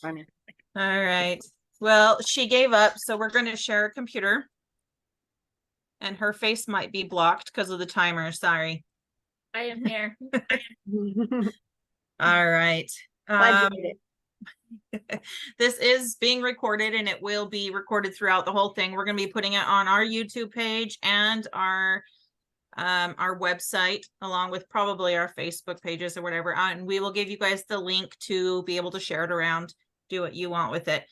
Funny. All right. Well, she gave up, so we're going to share a computer. And her face might be blocked because of the timer. Sorry. I am here. All right. Glad you did it. This is being recorded, and it will be recorded throughout the whole thing. We're going to be putting it on our YouTube page and our website, along with probably our Facebook pages or whatever. And we will give you guys the link to be able to share it around, do what you want with it.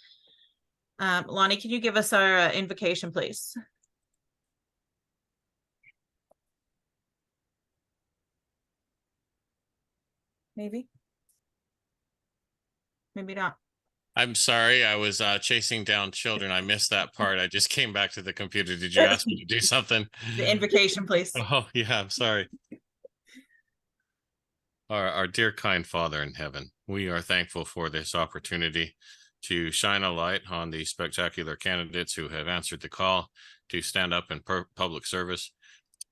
Lonnie, can you give us our invocation, please? Maybe not. I'm sorry, I was chasing down children. I missed that part. I just came back to the computer. Did you ask me to do something? The invocation, please. Oh, yeah, I'm sorry. Our dear kind Father in heaven, we are thankful for this opportunity to shine a light on the spectacular candidates who have answered the call to stand up in public service.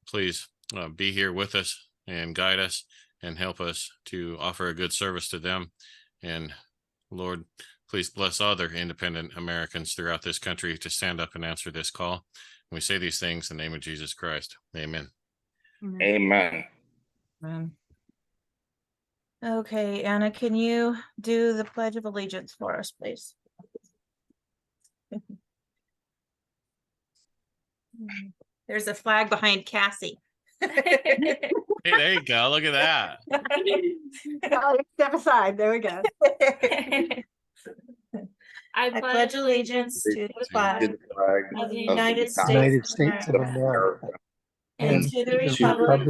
Please be here with us and guide us and help us to offer a good service to them. And Lord, please bless other independent Americans throughout this country to stand up and answer this call. We say these things in the name of Jesus Christ. Amen. Amen. Amen. Okay, Anna, can you do the Pledge of Allegiance for us, please? There's a flag behind Cassie. Hey, there you go. Look at that. Oh, step aside. There we go. I I pledge allegiance to the flag To the flag of the of United United States States of America, and to the republic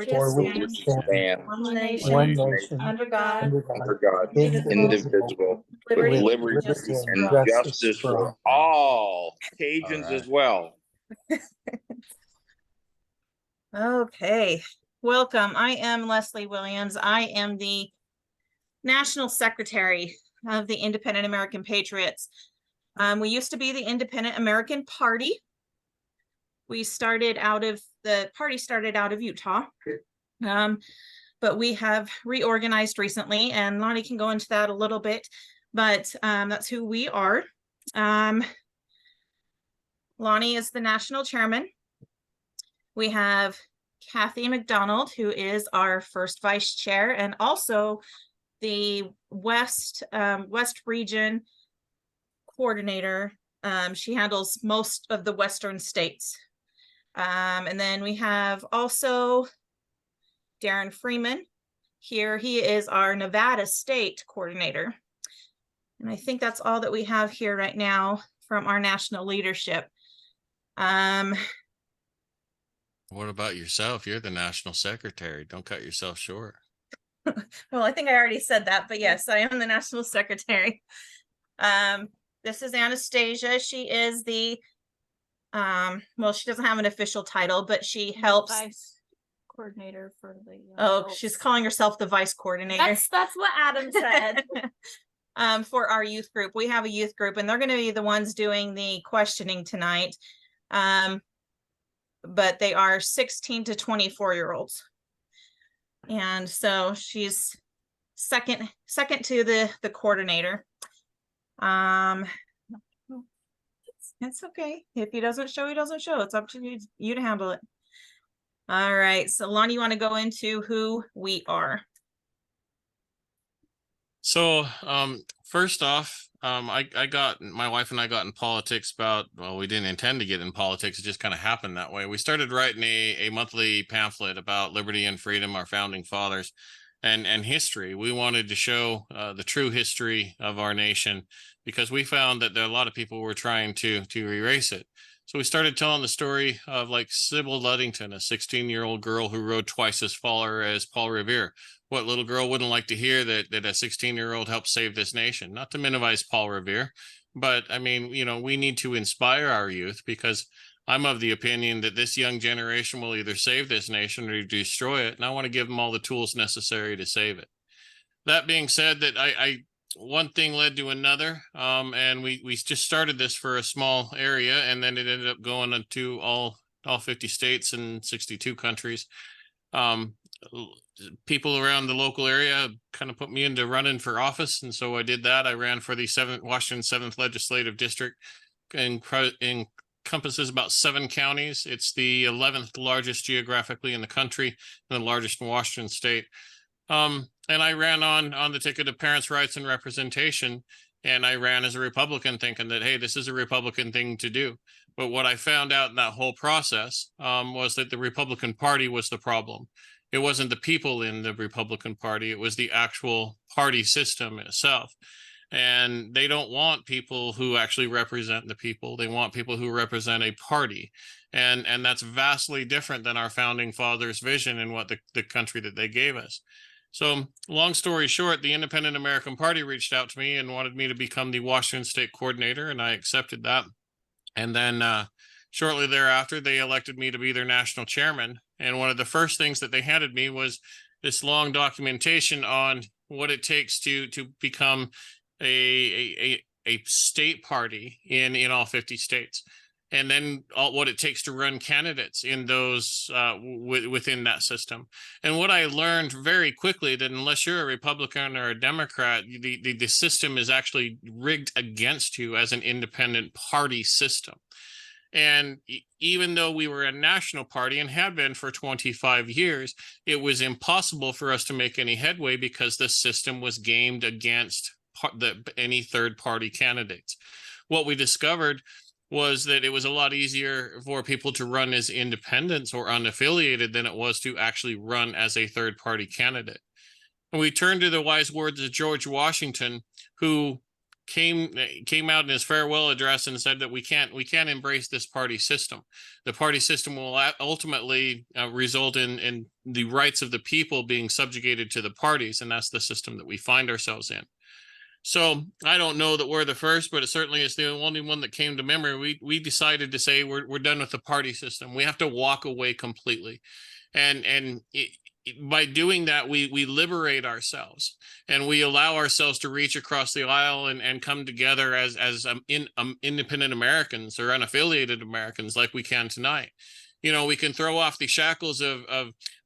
for which it it stands, stands, one nation, one nation, under God, under God, indivisible, with liberty, liberty justice for and all. justice for all, Cajuns All right. as well. Okay, welcome. I am Leslie Williams. I am the National Secretary of the Independent American Patriots. We used to be the Independent American Party. The party started out of Utah. But we have reorganized recently, and Lonnie can go into that a little bit, but that's who we are. Lonnie is the national chairman. We have Kathy McDonald, who is our first vice chair, and also the West region coordinator. She handles most of the Western states. And then we have also Darren Freeman here. He is our Nevada state coordinator. And I think that's all that we have here right now from our national leadership. What about yourself? You're the national secretary. Don't cut yourself short. Well, I think I already said that, but yes, I am the national secretary. This is Anastasia. She is the, well, she doesn't have an official title, but she helps. Vice coordinator for the. Oh, she's calling herself the vice coordinator. That's what Adam said. For our youth group. We have a youth group, and they're going to be the ones doing the questioning tonight. But they are 16 to 24-year-olds. And so she's second to the coordinator. It's okay. If he doesn't show, he doesn't show. It's up to you to handle it. All right. So Lonnie, you want to go into who we are? So, first off, my wife and I got in politics we didn't intend to get in politics. It just kind of happened that way. We started writing a monthly pamphlet about liberty and freedom, our founding fathers, and history. We wanted to show the true history of our nation, because we found that there are a lot of people were trying to erase it. So we started telling the story of like Sybil Ludington, a 16-year-old girl who rode twice as far as Paul Revere. What little girl wouldn't like to hear that a 16-year-old helped save this nation? Not to minimize Paul Revere, but I mean, we need to inspire our youth, because I'm of the opinion that this young generation will either save this nation or destroy it. And I want to give them all the tools necessary to save it. That being said, that one thing led to another, and we just started this for a small area, and then it ended up going into all 50 states and 62 countries. people around the local area kind of put me into running for office, and so I did that. I ran for the Washington 7th Legislative District, and encompasses about 7 counties. It's the 11th largest geographically in the country and the largest in Washington state. And I ran on the ticket of parents' rights and representation, and I ran as a Republican, thinking that, hey, this is a Republican thing to do. But what I found out in that whole process was that the Republican Party was the problem. It wasn't the people in the Republican Party, it was the actual party system itself. And they don't want people who actually represent the people. They want people who represent a party. And that's vastly different than our founding fathers' vision and what the country that they gave us. So long story short, the Independent American Party reached out to me and wanted me to become the Washington State coordinator, and I accepted that. And then shortly thereafter, they elected me to be their national chairman. And one of the first things that they handed me was this long documentation on what it takes to become a state party in all 50 states. And then what it takes to run candidates in those within that system. And what I learned very quickly, that unless you're a Republican or a Democrat, the system is actually rigged against you as an independent party system. And even though we were a national party and had been for 25 years, it was impossible for us to make any headway because the system was gamed against any third party candidates. What we discovered was that it was a lot easier for people to run as independents or unaffiliated than it was to actually run as a third party candidate. And we turned to the wise words of George Washington, who came out in his farewell address and said that we can't embrace this party system. The party system will ultimately result in the rights of the people being subjugated to the parties, and that's the system that we find ourselves in. So I don't know that we're the first, but it certainly is the only one that came to memory. We decided to say we're done with the party system. We have to walk away completely, and by doing that, we liberate ourselves, and we allow ourselves to reach across the aisle and come together as independent Americans or unaffiliated Americans, like we can tonight. You know, we can throw off the shackles of,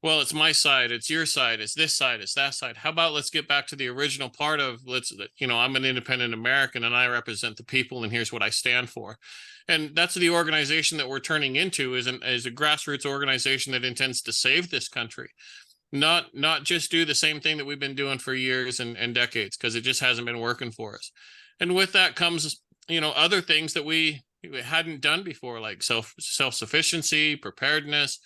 well, it's my side, it's your side, it's this side, it's that side. How about let's get back to the original part of, I'm an independent American and I represent the people, and here's what I stand for. And that's the organization that we're turning into, is a grassroots organization that intends to save this country. Not just do the same thing that we've been doing for years and decades, because it just hasn't been working for us. And with that comes, other things that we hadn't done before, like self-sufficiency, preparedness,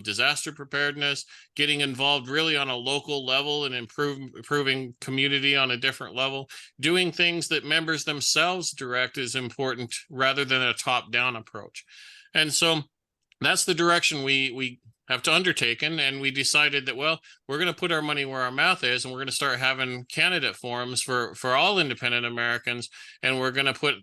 disaster preparedness, getting involved really on a local level and improving community on a different level. Doing things that members themselves direct is important rather than a top-down approach. And so that's the direction we have to undertaken, and we decided that, well, we're going to put our money where our mouth is, and we're going to start having candidate forums for all independent Americans, and we're going to put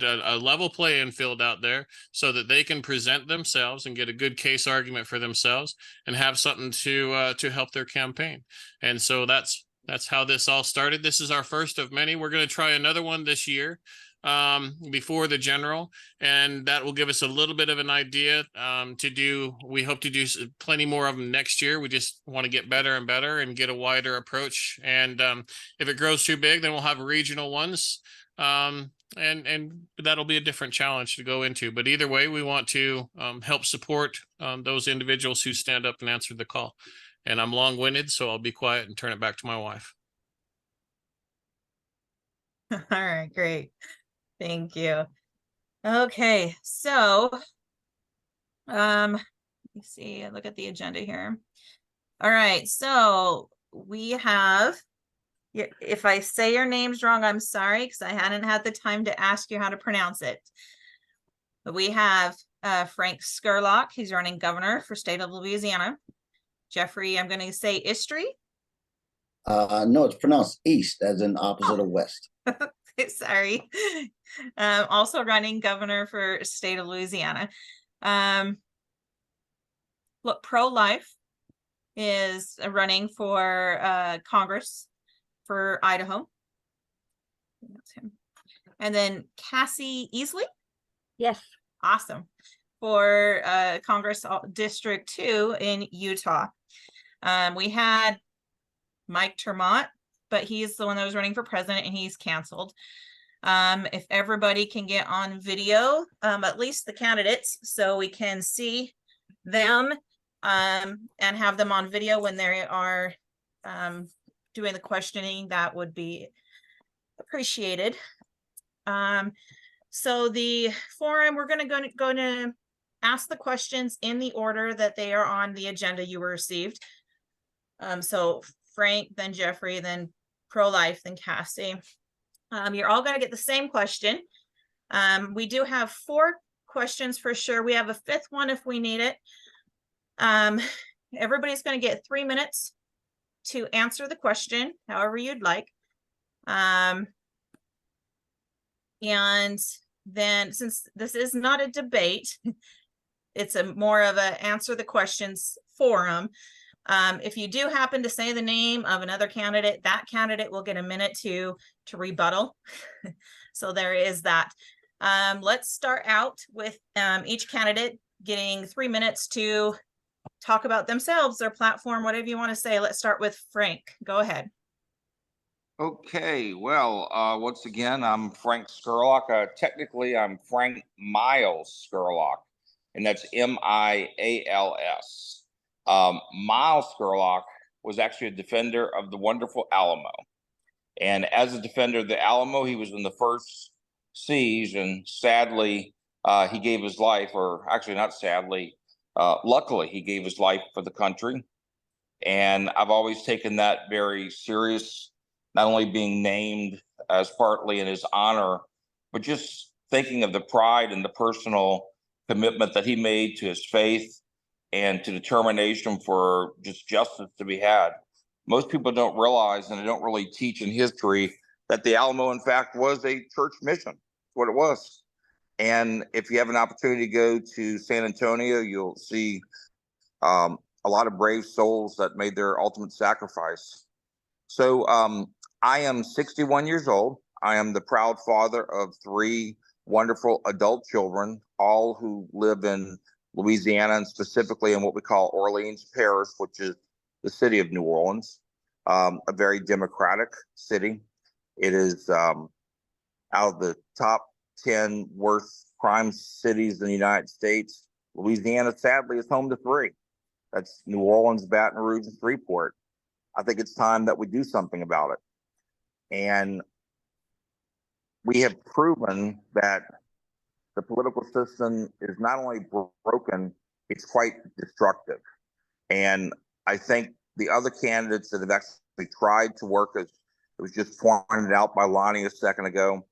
a level playing field out there so that they can present themselves and get a good case argument for themselves and have something to help their campaign. And so that's how this all started. This is our first of many. We're going to try another one this year before the general, and that will give us a little bit of an idea we hope to do plenty more of them next year. We just want to get better and better and get a wider approach, and if it grows too big, then we'll have regional ones, and that'll be a different challenge to go into. But either way, we want to help support those individuals who stand up and answer the call. And I'm long-winded, so I'll be quiet and turn it back to my wife. All right, great. Thank you. Okay, so let me see, look at the agenda here. All right, so we have, if I say your names wrong, I'm sorry, because I hadn't had the time to ask you how to pronounce it. But we have Frank Scurlcok, he's running governor for state of Louisiana. Jeffrey, I'm going to say Istre. No, it's pronounced east, as in opposite of west. Sorry. Also running governor for state of Louisiana. Look, pro-life is running for Congress for Idaho. That's him. And then Cassie Easley. Yes. Awesome. For Congress District 2 in Utah. We had Mike Termont, but he's the one that was running for president and he's canceled. If everybody can get on video, at least the candidates, so we can see them and have them on video when they are doing the questioning, that would be appreciated. So the forum, we're going to ask the questions in the order that they are on the agenda you were received. So Frank, then Jeffrey, then pro-life, then Cassie. You're all going to get the same question. We do have 4 questions for sure. We have a 5th one if we need it. Everybody's going to get 3 minutes to answer the question, however you'd like. And then, since this is not a debate, it's a more of a answer the questions forum. If you do happen to say the name of another candidate, that candidate will get a minute to rebuttal. So there is that. Let's start out with each candidate getting 3 minutes to talk about themselves, their platform, whatever you want to say. Let's start with Frank. Go ahead. Okay, well, once again, I'm Frank Scurlcok. Technically, I'm Frank Miles Scurlcok, and that's M-I-A-L-S. Miles Scurlcok was actually a defender of the wonderful Alamo. And as a defender of the Alamo, he was in the first siege, and sadly, he gave his life, or actually not sadly, luckily, he gave his life for the country. And I've always taken that very serious, not only being named as partly in his honor, but just thinking of the pride and the personal commitment that he made to his faith and to determination for just justice to be had. Most people don't realize, and they don't really teach in history, that the Alamo, in fact, was a church mission. That's what it was. And if you have an opportunity to go to San Antonio, you'll see a lot of brave souls that made their ultimate sacrifice. So I am 61 years old. I am the proud father of 3 wonderful adult children, all who live in Louisiana, and specifically in what we call Orleans Parish, which is the city of New Orleans, a very democratic city. It is out of the top 10 worst crime cities in the United States. Louisiana, sadly, is home to 3. That's New Orleans, Baton Rouge, and Freeport. I think it's time that we do something about it. And we have proven that the political system is not only broken, it's quite destructive. And I think the other candidates that have actually tried to work, as it was just pointed out by Lonnie a second ago,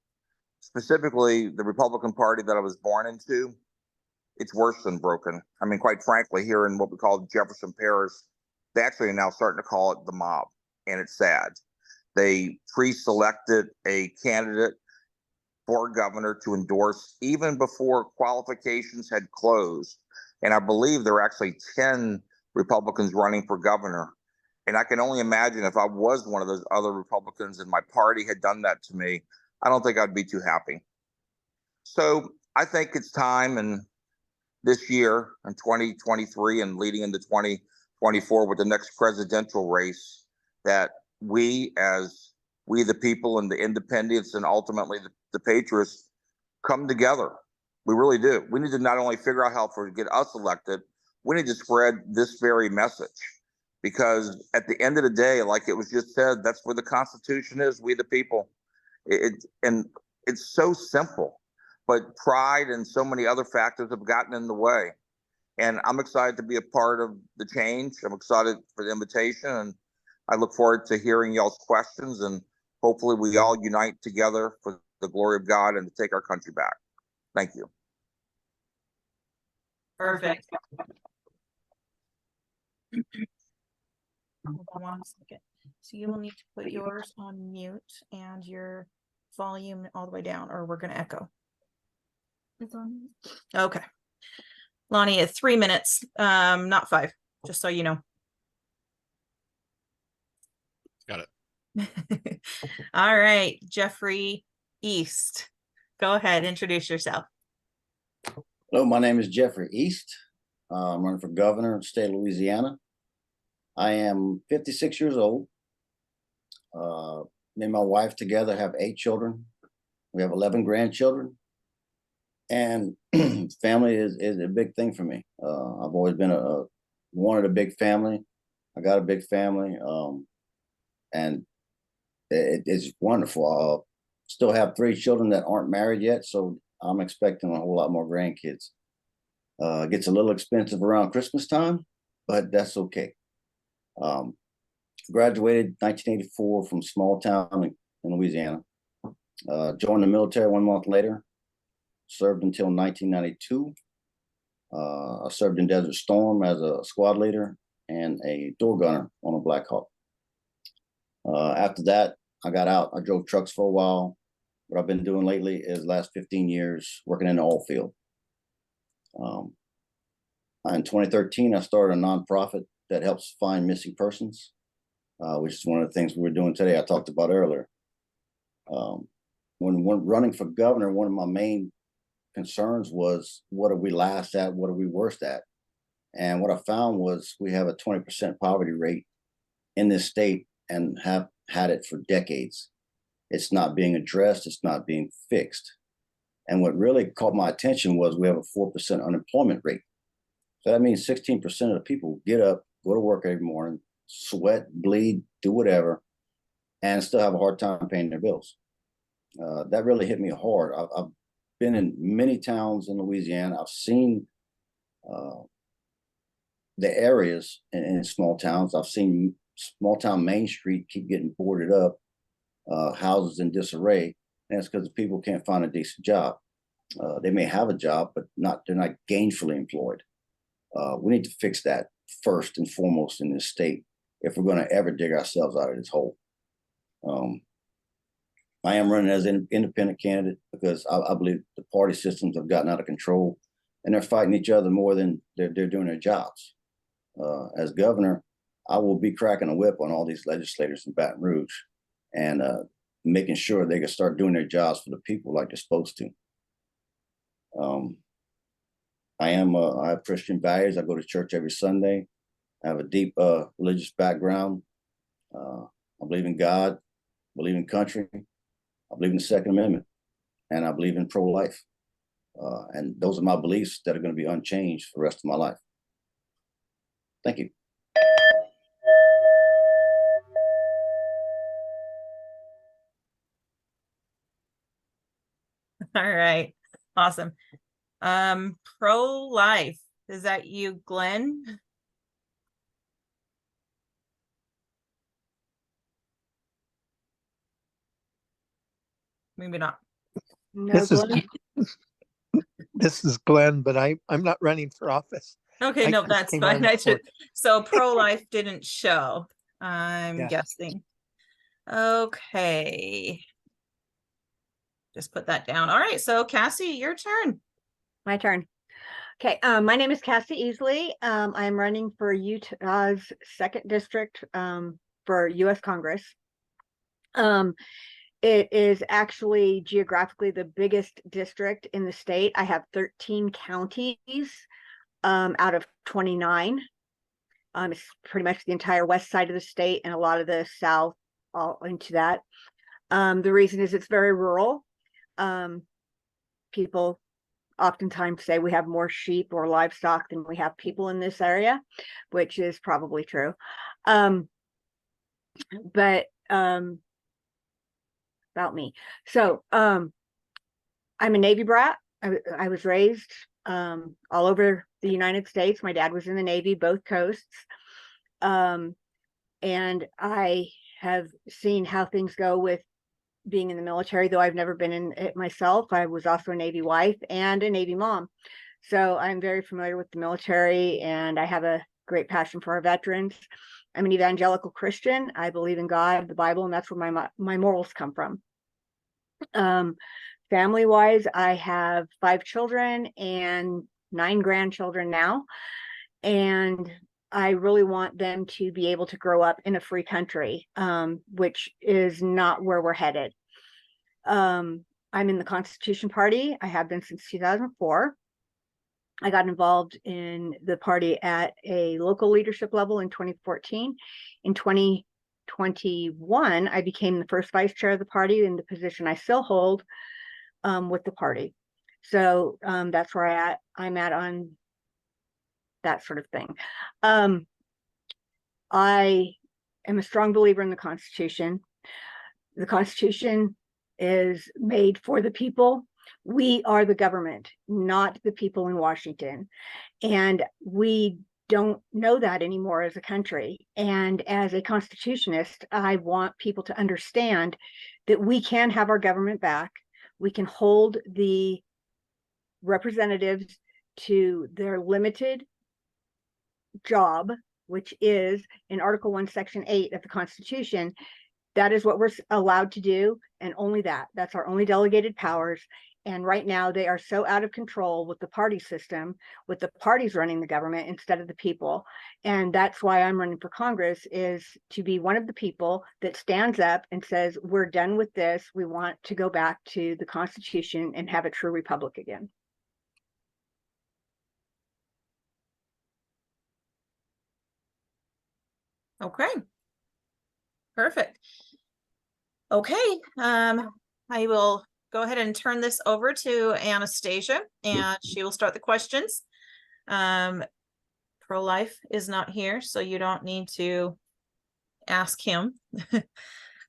specifically the Republican Party that I was born into, it's worse than broken. I mean, quite frankly, here in what we call Jefferson Parish, they actually are now starting to call it the mob, and it's sad. They pre-selected a candidate for governor to endorse even before qualifications had closed. And I believe there are actually 10 Republicans running for governor. And I can only imagine if I was one of those other Republicans and my party had done that to me, I don't think I'd be too happy. So I think it's time, and this year in 2023 and leading into 2024 with the next presidential race, that we the people and the independents and ultimately the patriots come together. We really do. We need to not only figure out how to get us elected, we need to spread this very message, because at the end of the day, like it was just said, that's where the Constitution is, we the people. And it's so simple, but pride and so many other factors have gotten in the way. And I'm excited to be a part of the change. I'm excited for the invitation, and I look forward to hearing y'all's questions, and hopefully we all unite together for the glory of God and to take our country back. Thank you. Perfect. Hold on 1 second. So you will need to put yours on mute and your volume all the way down, or we're going to echo. It's on. Okay. Lonnie, 3 minutes, not 5, just so you know. Got it. All right, Jeffrey East. Go ahead, introduce yourself. Hello, my name is Jeffrey East. I'm running for governor of the state of Louisiana. I am 56 years old. Me and my wife together have 8 children. We have 11 grandchildren. And family is a big thing for me. I've always been wanted a big family. I got a big family. And it's wonderful. Still have 3 children that aren't married yet, so I'm expecting a whole lot more grandkids. It gets a little expensive around Christmas time, but that's okay. Graduated 1984 from small town in Louisiana. Joined the military 1 month later. Served until 1992. I served in Desert Storm as a squad leader and a door gunner on a Black Hawk. After that, I got out. I drove trucks for a while. What I've been doing lately is last 15 years working in the oil field. In 2013, I started a nonprofit that helps find missing persons, which is one of the things we were doing today. I talked about earlier. When running for governor, one of my main concerns was, what are we last at? What are we worst at? And what I found was we have a 20% poverty rate in this state and have had it for decades. It's not being addressed. It's not being fixed. And what really caught my attention was we have a 4% unemployment rate. So that means 16% of the people get up, go to work every morning, sweat, bleed, do whatever, and still have a hard time paying their bills. That really hit me hard. I've been in many towns in Louisiana. I've seen the areas in small towns. I've seen small town Main Street keep getting boarded up, houses in disarray, and it's because people can't find a decent job. They may have a job, but they're not gainfully employed. We need to fix that first and foremost in this state if we're going to ever dig ourselves out of this hole. I am running as an independent candidate because I believe the party systems have gotten out of control and they're fighting each other more than they're doing their jobs. As governor, I will be cracking a whip on all these legislators in Baton Rouge and making sure they can start doing their jobs for the people like they're supposed to. I have Christian values. I go to church every Sunday. I have a deep religious background. I believe in God, believe in country. I believe in the Second Amendment, and I believe in pro-life. And those are my beliefs that are going to be unchanged for the rest of my life. Thank you. All right. Awesome. Pro-life. Is that you, Glenn? Maybe not. No, This is Glenn? this is Glenn, but I'm not running for office. Okay, I no, just that's came fine. on I should. board. So pro-life didn't show, I'm Yeah. guessing. Okay. Just put that down. All right, so Cassie, your turn. My turn. Okay, my name is Cassie Easley. I'm running for Utah's 2nd district for U.S. Congress. It is actually geographically the biggest district in the state. I have 13 counties out of 29. It's pretty much the entire west side of the state and a lot of the south all into that. The reason is it's very rural. People oftentimes say we have more sheep or livestock than we have people in this area, which is probably true. But about me. So I'm a Navy brat. I was raised all over the United States. My dad was in the Navy, both coasts. And I have seen how things go with being in the military, though I've never been in it myself. I was also a Navy wife and a Navy mom. So I'm very familiar with the military and I have a great passion for our veterans. I'm an evangelical Christian. I believe in God, the Bible, and that's where my morals come from. Family wise, I have 5 children and 9 grandchildren now. And I really want them to be able to grow up in a free country, which is not where we're headed. I'm in the Constitution Party. I have been since 2004. I got involved in the party at a local leadership level in 2014. In 2021, I became the first vice chair of the party in the position I still hold with the party. So that's where I'm at on that sort of thing. I am a strong believer in the Constitution. The Constitution is made for the people. We are the government, not the people in Washington. And we don't know that anymore as a country. And as a constitutionist, I want people to understand that we can have our government back. We can hold the representatives to their limited job, which is in Article 1, Section 8 of the Constitution. That is what we're allowed to do, and only that. That's our only delegated powers. And right now they are so out of control with the party system, with the parties running the government instead of the people. And that's why I'm running for Congress, is to be one of the people that stands up and says, we're done with this. We want to go back to the Constitution and have a true republic again. Okay. Perfect. Okay, I will go ahead and turn this over to Anastasia, and she will start the questions. Pro-life is not here, so you don't need to ask him. Is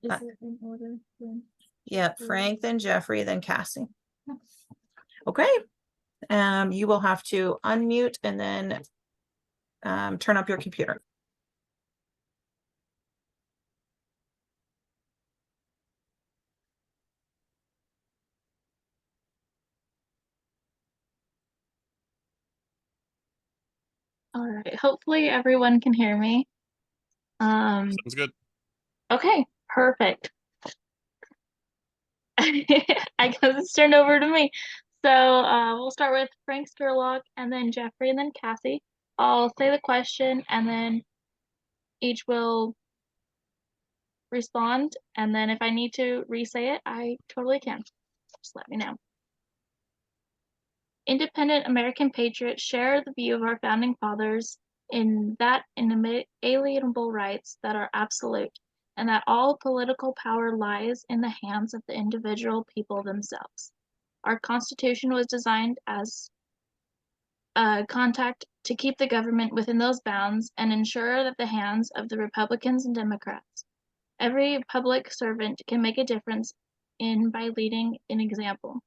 it in order? Then? Yeah, Frank, then Jeffrey, then Cassie. Okay, you will have to unmute and then turn up your computer. All right. Hopefully everyone can hear me. Sounds good. Okay, perfect. I guess it's turned over to me. So we'll start with Frank Scurlcok and then Jeffrey and then Cassie. I'll say the question and then each will respond. And then if I need to re-say it, I totally can. Just let me know. Independent American patriots share the view of our founding fathers in that inalienable rights that are absolute, and that all political power lies in the hands of the individual people themselves. Our Constitution was designed as a contact to keep the government within those bounds and ensure that the hands of the Republicans and Democrats. Every public servant can make a difference by leading an example.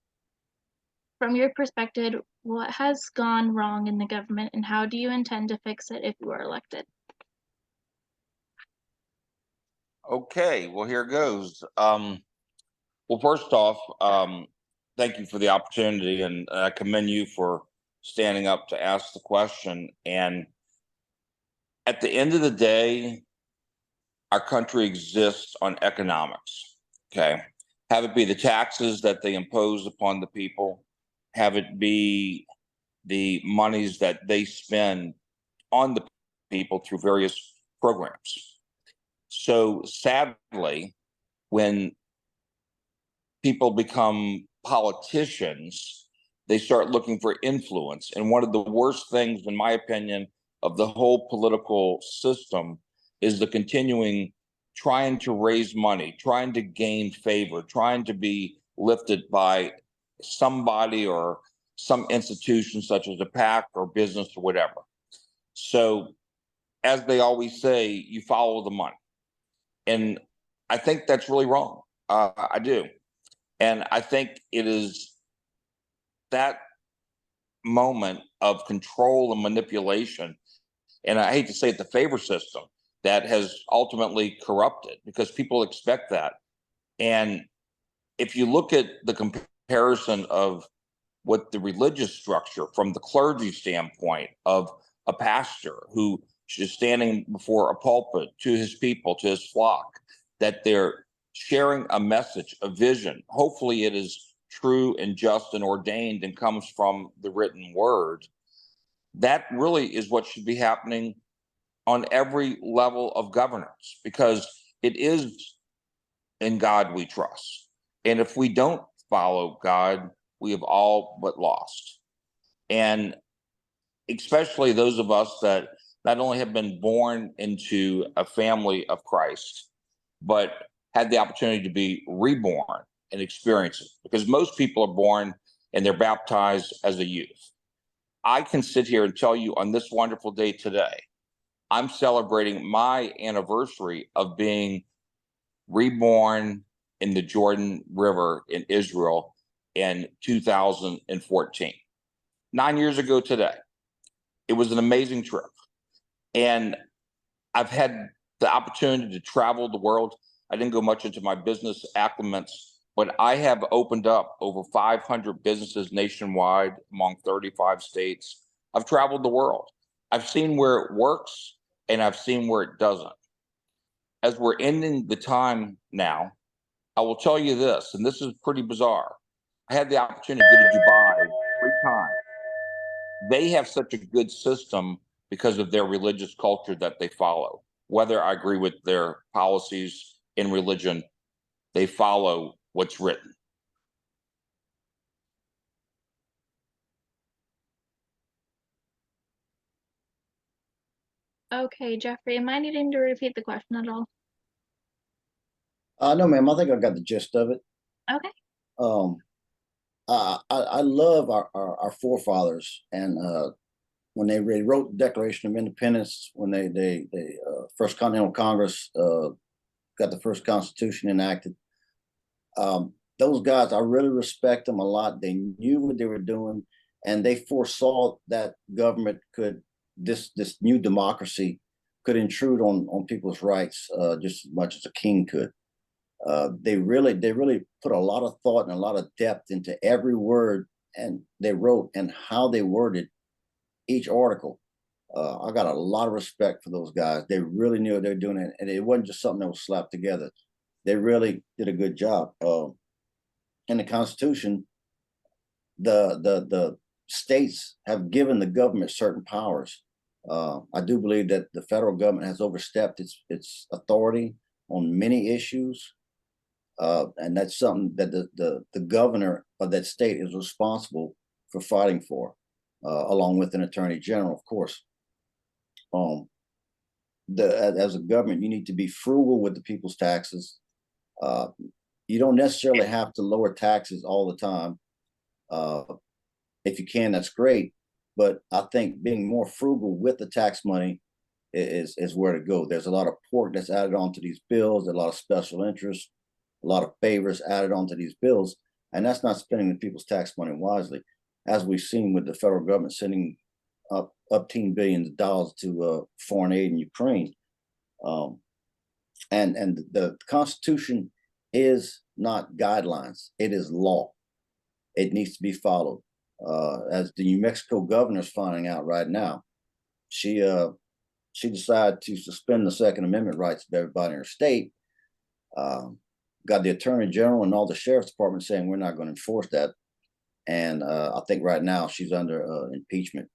From your perspective, what has gone wrong in the government and how do you intend to fix it if you are elected? Okay, well, here goes. Well, first off, thank you for the opportunity, and I commend you for standing up to ask the question. And at the end of the day, our country exists on economics. Okay, have it be the taxes that they impose upon the people, have it be the monies that they spend on the people through various programs. So sadly, when people become politicians, they start looking for influence. And one of the worst things, in my opinion, of the whole political system is the continuing trying to raise money, trying to gain favor, trying to be lifted by somebody or some institution such as a PAC or business or whatever. So as they always say, you follow the money. And I think that's really wrong. I do. And I think it is that moment of control and manipulation, and I hate to say it, the favor system, that has ultimately corrupted, because people expect that. And if you look at the comparison of what the religious structure from the clergy standpoint of a pastor who is standing before a pulpit to his people, to his flock, that they're sharing a message, a vision. Hopefully it is true and just and ordained and comes from the written word. That really is what should be happening on every level of governance, because it is in God we trust. And if we don't follow God, we have all but lost. And especially those of us that not only have been born into a family of Christ, but had the opportunity to be reborn and experience it. Because most people are born and they're baptized as a youth. I can sit here and tell you on this wonderful day today, I'm celebrating my anniversary of being reborn in the Jordan River in Israel in 2014. 9 years ago today. It was an amazing trip. And I've had the opportunity to travel the world. I didn't go much into my business acclimates, but I have opened up over 500 businesses nationwide among 35 states. I've traveled the world. I've seen where it works and I've seen where it doesn't. As we're ending the time now, I will tell you this, and this is pretty bizarre. I had the opportunity to go to Dubai 3 times. They have such a good system because of their religious culture that they follow. Whether I agree with their policies in religion, they follow what's written. Okay, Jeffrey, am I needing to repeat the question at all? No, ma'am, I think I got the gist of it. Okay. I love our forefathers, and when they wrote the Declaration of Independence, when they First Continental Congress got the first Constitution enacted, those guys, I really respect them a lot. They knew what they were doing, and they foresaw that government could this new democracy could intrude on people's rights just as much as a king could. They really put a lot of thought and a lot of depth into every word and they wrote and how they worded each article. I got a lot of respect for those guys. They really knew what they were doing, and it wasn't just something that was slapped together. They really did a good job. In the Constitution, the states have given the government certain powers. I do believe that the federal government has overstepped its authority on many issues. And that's something that the governor of that state is responsible for fighting for, along with an attorney general, of course. As a government, you need to be frugal with the people's taxes. You don't necessarily have to lower taxes all the time. If you can, that's great. But I think being more frugal with the tax money is where to go. There's a lot of pork that's added onto these bills, a lot of special interest, a lot of favors added onto these bills, and that's not spending the people's tax money wisely, as we've seen with the federal government sending up teen billions of dollars to foreign aid in Ukraine. And the Constitution is not guidelines; it is law. It needs to be followed. As the New Mexico governor is finding out right now, she decided to suspend the Second Amendment rights of everybody in her state. Got the attorney general and all the sheriff's department saying we're not going to enforce that. And I think right now she's under impeachment.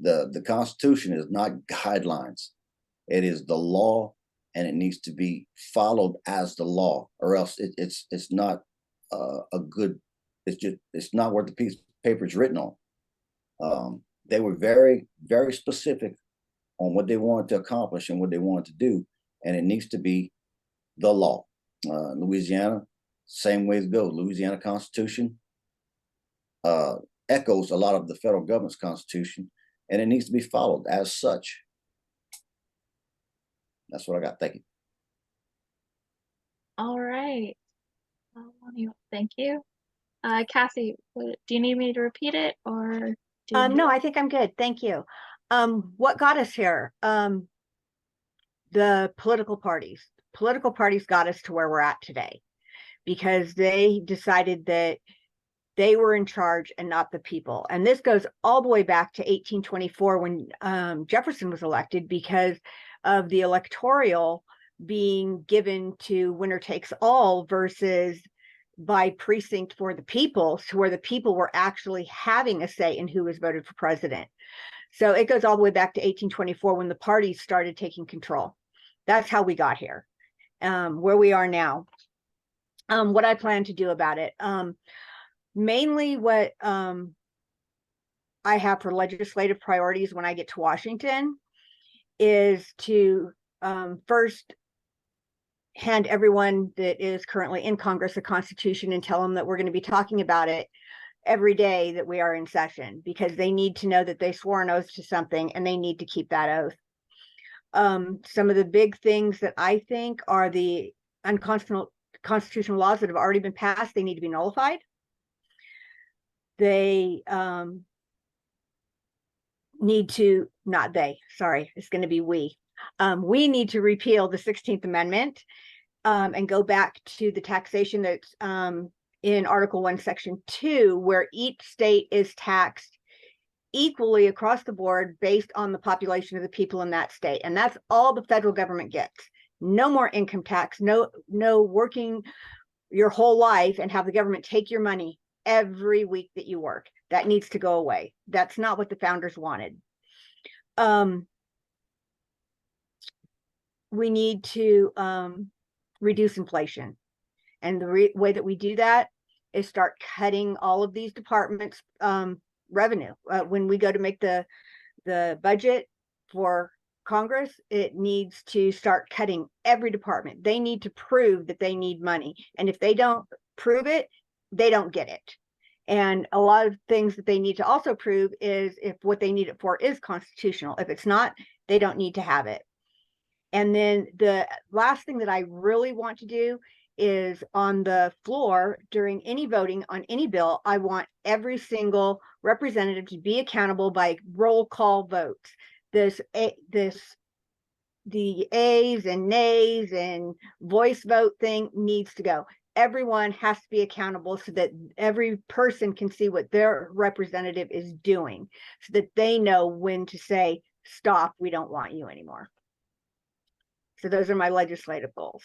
The Constitution is not guidelines. It is the law, and it needs to be followed as the law, or else it's not a good. It's not what the piece of paper is written on. They were very, very specific on what they wanted to accomplish and what they wanted to do, and it needs to be the law. Louisiana, same way it goes. Louisiana Constitution echoes a lot of the federal government's Constitution, and it needs to be followed as such. That's what I got. Thank you. All right. Thank you. Cassie, do you need me to repeat it, or do you no, I think I'm good. Thank you. What got us here? The political parties. Political parties got us to where we're at today because they decided that they were in charge and not the people. And this goes all the way back to 1824 when Jefferson was elected, because of the electoral being given to winner takes all versus by precinct for the people, to where the people were actually having a say in who was voted for president. So it goes all the way back to 1824 when the parties started taking control. That's how we got here, where we are now. What I plan to do about it. Mainly what I have for legislative priorities when I get to Washington is to first hand everyone that is currently in Congress the Constitution and tell them that we're going to be talking about it every day that we are in session, because they need to know that they swore an oath to something and they need to keep that oath. Some of the big things that I think are the unconstitutional laws that have already been passed, they need to be nullified. They need to, not they, sorry, it's going to be we need to repeal the 16th Amendment and go back to the taxation that's in Article 1, Section 2, where each state is taxed equally across the board based on the population of the people in that state. And that's all the federal government gets. No more income tax, no working your whole life and have the government take your money every week that you work. That needs to go away. That's not what the founders wanted. We need to reduce inflation. And the way that we do that is start cutting all of these departments' revenue. When we go to make the budget for Congress, it needs to start cutting every department. They need to prove that they need money. And if they don't prove it, they don't get it. And a lot of things that they need to also prove is if what they need it for is constitutional. If it's not, they don't need to have it. And then the last thing that I really want to do is on the floor during any voting on any bill, I want every single representative to be accountable by roll call votes. The ayes and nays and voice vote thing needs to go. Everyone has to be accountable so that every person can see what their representative is doing, so that they know when to say, stop, we don't want you anymore. So those are my legislative goals.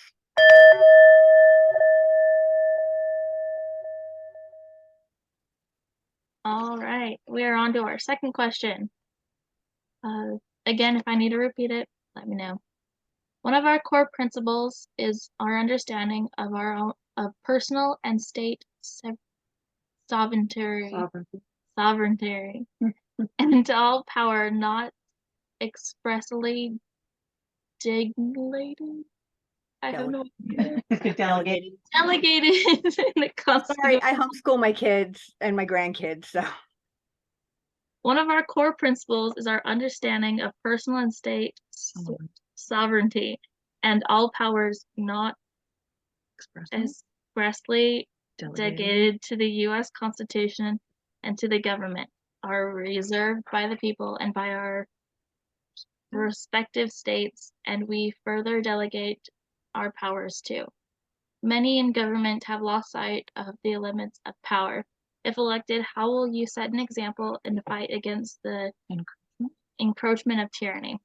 All right, we are on to our second question. Again, if I need to repeat it, let me know. One of our core principles is our understanding of our own personal and state sovereignty, and all power not expressly delegated. I have no Delegated. delegated in the Constitution. Sorry, I homeschool my kids and my grandkids, so. One of our core principles is our understanding of personal and state sovereignty and all powers not expressly delegated to the U.S. Constitution and to the government are reserved by the people and by our respective states, and we further delegate our powers to. Many in government have lost sight of the limits of power. If elected, how will you set an example in the fight against the encroachment of tyranny?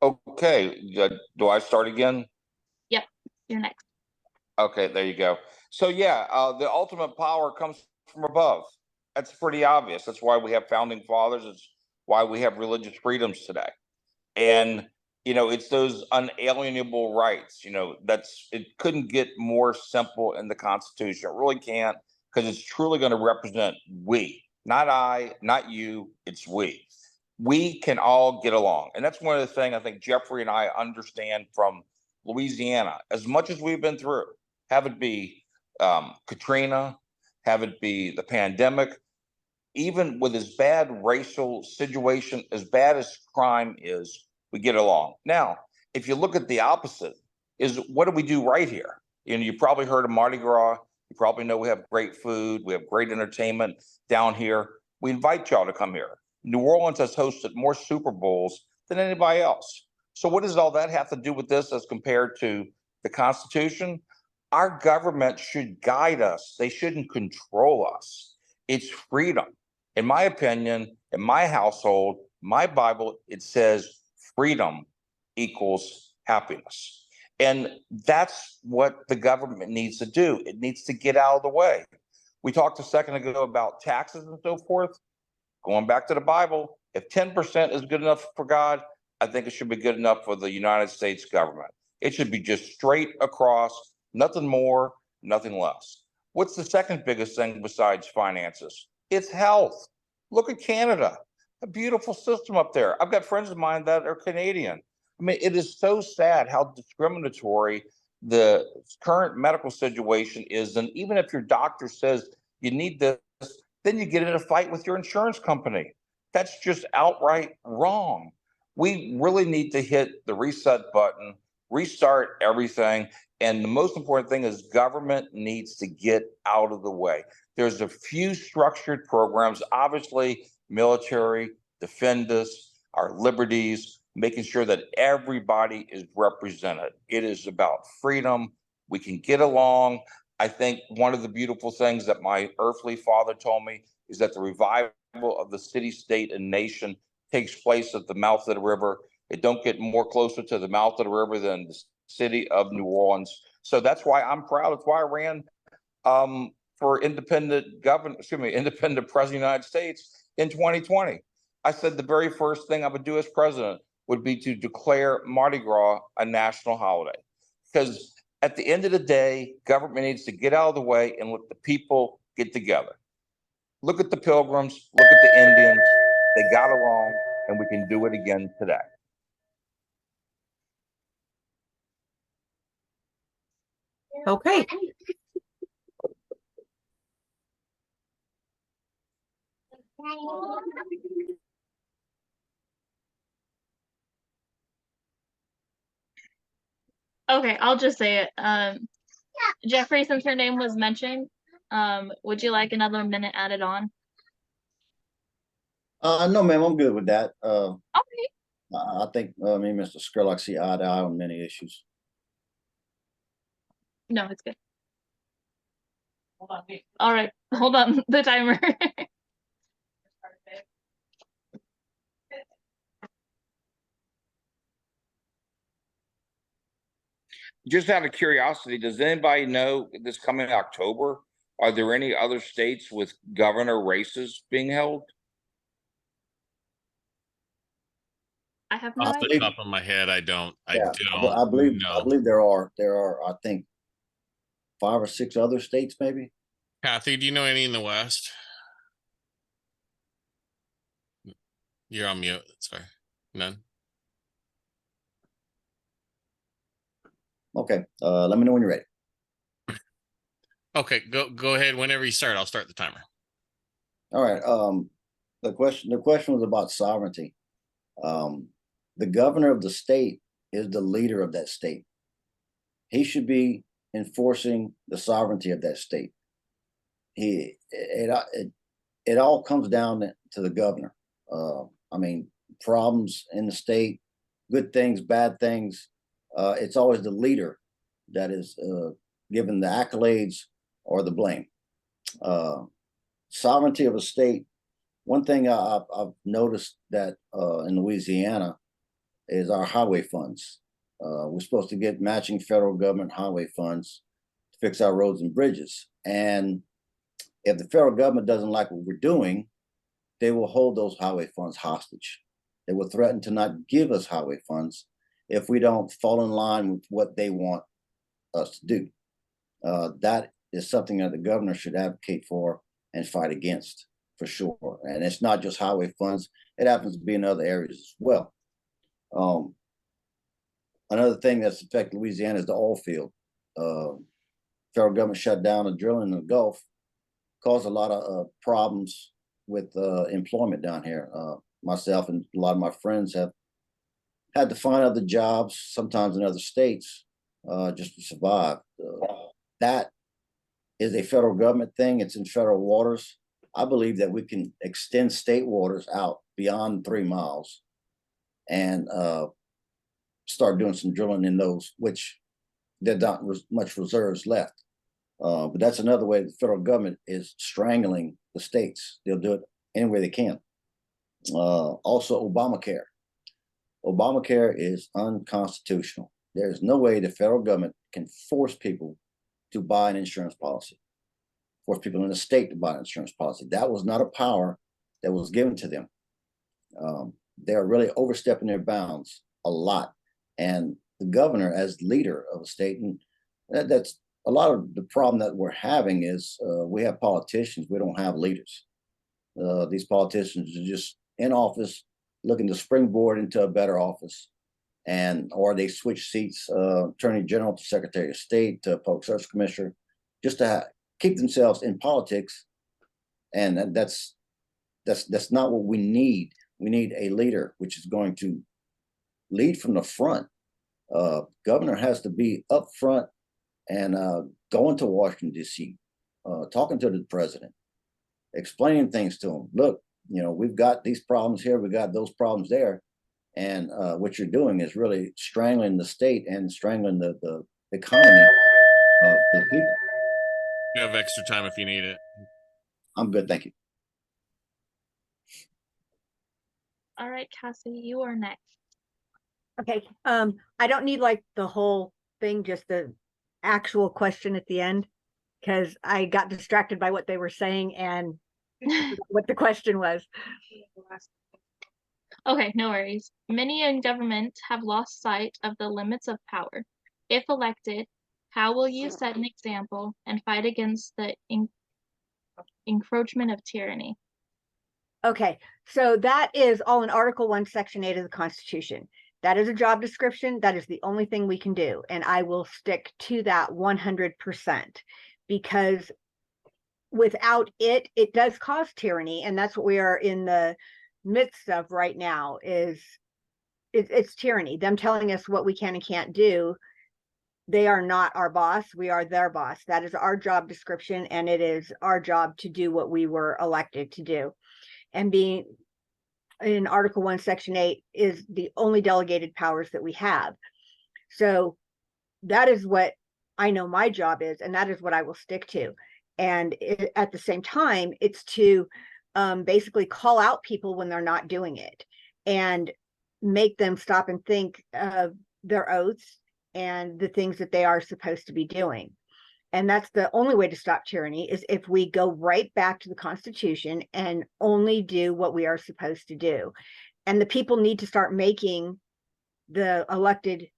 Okay, do I start again? Yep, you're next. Okay, there you go. So yeah, the ultimate power comes from above. That's pretty obvious. That's why we have founding fathers. It's why we have religious freedoms today. And, you know, it's those unalienable rights, you know, it couldn't get more simple in the Constitution. It really can't, because it's truly going to represent we, not I, not you, it's we. We can all get along. And that's one of the things I think Jeffrey and I understand from Louisiana. As much as we've been through, have it be Katrina, have it be the pandemic, even with as bad racial situation, as bad as crime is, we get along. Now, if you look at the opposite, is what do we do right here? You know, you probably heard of Mardi Gras. You probably know we have great food. We have great entertainment down here. We invite y'all to come here. New Orleans has hosted more Super Bowls than anybody else. So what does all that have to do with this as compared to the Constitution? Our government should guide us. They shouldn't control us. It's freedom. In my opinion, in my household, my Bible, it says freedom equals happiness. And that's what the government needs to do. It needs to get out of the way. We talked a second ago about taxes and so forth. Going back to the Bible, if 10% is good enough for God, I think it should be good enough for the United States government. It should be just straight across, nothing more, nothing less. What's the second biggest thing besides finances? It's health. Look at Canada, a beautiful system up there. I've got friends of mine that are Canadian. I mean, it is so sad how discriminatory the current medical situation is. And even if your doctor says you need this, then you get in a fight with your insurance company. That's just outright wrong. We really need to hit the reset button, restart everything. And the most important thing is government needs to get out of the way. There's a few structured programs, obviously military, defend us, our liberties, making sure that everybody is represented. It is about freedom. We can get along. I think one of the beautiful things that my earthly father told me is that the revival of the city, state, and nation takes place at the mouth of the river. It don't get more closer to the mouth of the river than the city of New Orleans. So that's why I'm proud. That's why I ran for independent independent president of the United States in 2020. I said the very first thing I would do as president would be to declare Mardi Gras a national holiday. Because at the end of the day, government needs to get out of the way and let the people get together. Look at the Pilgrims, look at the Indians. They got along, and we can do it again today. Okay. Okay, I'll just say it. Jeffrey, since her name was mentioned, would you like another minute added on? No, ma'am, I'm good with that. Okay. I think me and Mr. Scurlcok see eye to eye on many issues. No, it's good. All right, hold on the timer. Just out of curiosity, does anybody know this coming October, are there any other states with governor races being held? I have no Off the idea. top of my head, I don't. I Yeah, don't. I believe know. there are I think 5 or 6 other states maybe. Kathy, do you know any in the West? You're on mute. Sorry. None. Okay, let me know when you're ready. Okay, go ahead. Whenever you start, I'll start the timer. All right. The question was about sovereignty. The governor of the state is the leader of that state. He should be enforcing the sovereignty of that state. It all comes down to the governor. I mean, problems in the state, good things, bad things. It's always the leader that is given the accolades or the blame. Sovereignty of a state. One thing I've noticed that in Louisiana is our highway funds. We're supposed to get matching federal government highway funds to fix our roads and bridges. And if the federal government doesn't like what we're doing, they will hold those highway funds hostage. They will threaten to not give us highway funds if we don't fall in line with what they want us to do. That is something that the governor should advocate for and fight against, for sure. And it's not just highway funds. It happens to be in other areas as well. Another thing that's affected Louisiana is the oil field. Federal government shut down the drilling in the Gulf, caused a lot of problems with employment down here. Myself and a lot of my friends have had to find other jobs, sometimes in other states, just to survive. That is a federal government thing. It's in federal waters. I believe that we can extend state waters out beyond 3 miles and start doing some drilling in those, which there's not much reserves left. But that's another way the federal government is strangling the states. They'll do it any way they can. Also, Obamacare. Obamacare is unconstitutional. There's no way the federal government can force people to buy an insurance policy, force people in the state to buy an insurance policy. That was not a power that was given to them. They're really overstepping their bounds a lot. And the governor, as leader of a state, and that's a lot of the problem that we're having is we have politicians, we don't have leaders. These politicians are just in office looking to springboard into a better office, or they switch seats, attorney general to secretary of state to public service commissioner, just to keep themselves in politics. And that's not what we need. We need a leader which is going to lead from the front. Governor has to be up front and going to Washington, D.C., talking to the president, explaining things to him. Look, we've got these problems here, we got those problems there. And what you're doing is really strangling the state and strangling the economy of the people. You have extra time if you need it. I'm good, thank you. All right, Cassie, you are next. Okay, I don't need like the whole thing, just the actual question at the end, because I got distracted by what they were saying and what the question was. Okay, no worries. Many in government have lost sight of the limits of power. If elected, how will you set an example and fight against the encroachment of tyranny? Okay, so that is all in Article 1, Section 8 of the Constitution. That is a job description. That is the only thing we can do. And I will stick to that 100%, because without it, it does cause tyranny. And that's what we are in the midst of right now, is it's tyranny. Them telling us what we can and can't do. They are not our boss. We are their boss. That is our job description. And it is our job to do what we were elected to do. And being in Article 1, Section 8 is the only delegated powers that we have. So that is what I know my job is, and that is what I will stick to. And at the same time, it's to basically call out people when they're not doing it and make them stop and think of their oaths and the things that they are supposed to be doing. And that's the only way to stop tyranny, is if we go right back to the Constitution and only do what we are supposed to do. And the people need to start making the elected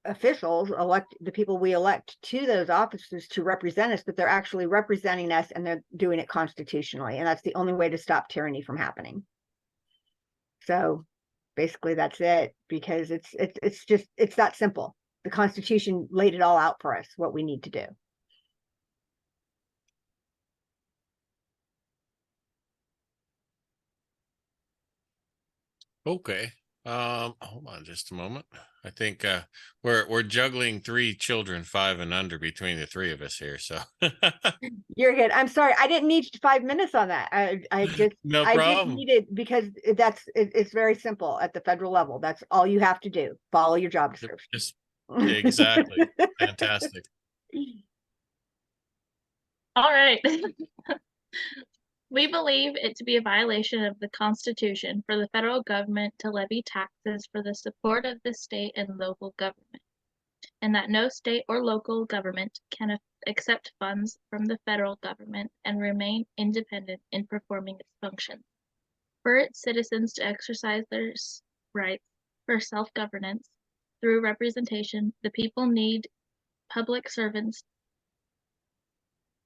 officials, the people we elect to those offices to represent us, that they're actually representing us and they're doing it constitutionally. And that's the only way to stop tyranny from happening. So basically that's it, because it's that simple. The Constitution laid it all out for us, what we need to do. Okay. Hold on just a moment. I think we're juggling 3 children 5 and under between the 3 of us here. So You're good. I'm sorry. I didn't need 5 minutes on that. I just no I just problem. needed, because it's very simple at the federal level. That's all you have to do. Follow your job description. Just exactly. Fantastic. All right. We believe it to be a violation of the Constitution for the federal government to levy taxes for the support of the state and local government, and that no state or local government can accept funds from the federal government and remain independent in performing its functions. For its citizens to exercise their rights for self-governance through representation, the people need public servants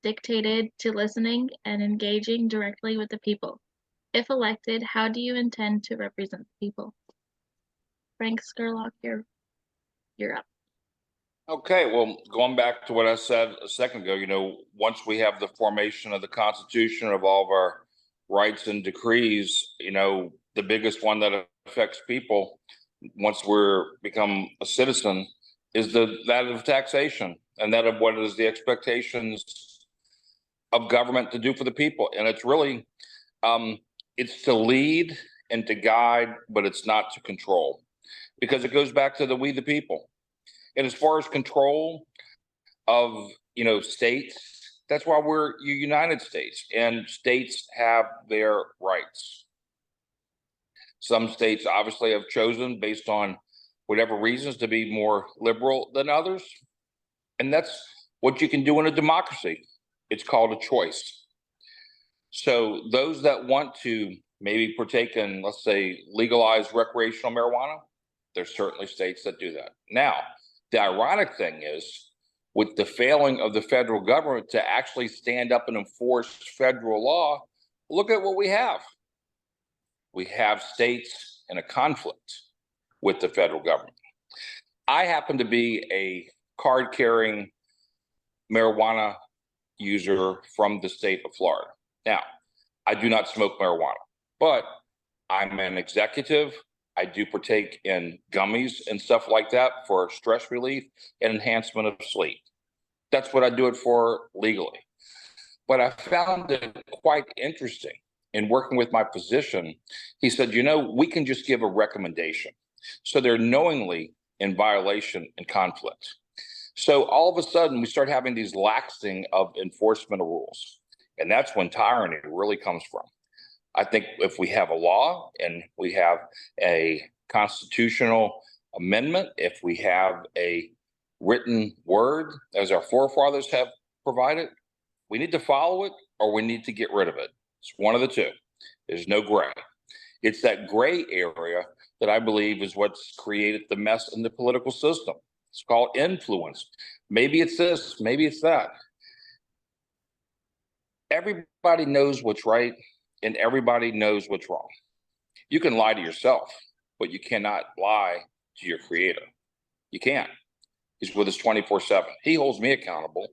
dictated to listening and engaging directly with the people. If elected, how do you intend to represent the people? Frank Scurlcok, you're up. Okay, well, going back to what I said a second ago, once we have the formation of the Constitution, of all of our rights and decrees, the biggest one that affects people once we're become a citizen is that of taxation, and that of what is the expectations of government to do for the people. And it's really, it's to lead and to guide, but it's not to control, because it goes back to we the people. And as far as control of, states, that's why we're United States, and states have their rights. Some states obviously have chosen, based on whatever reasons, to be more liberal than others. And that's what you can do in a democracy. It's called a choice. So those that want to maybe partake in, let's say, legalized recreational marijuana, there's certainly states that do that. Now, the ironic thing is, with the failing of the federal government to actually stand up and enforce federal law, look at what we have. We have states in a conflict with the federal government. I happen to be a card-carrying marijuana user from the state of Florida. Now, I do not smoke marijuana, but I'm an executive. I do partake in gummies and stuff like that for stress relief and enhancement of sleep. That's what I do it for legally. But I found it quite interesting in working with my physician. He said, you know, we can just give a recommendation. So they're knowingly in violation and conflict. So all of a sudden we start having these laxing of enforcement rules. And that's when tyranny really comes from. I think if we have a law and we have a constitutional amendment, if we have a written word, as our forefathers have provided, we need to follow it or we need to get rid of it. It's one of the two. There's no gray. It's that gray area that I believe is what's created the mess in the political system. It's called influence. Maybe it's this, maybe it's that. Everybody knows what's right and everybody knows what's wrong. You can lie to yourself, but you cannot lie to your creator. You can't. He's with us 24/7. He holds me accountable.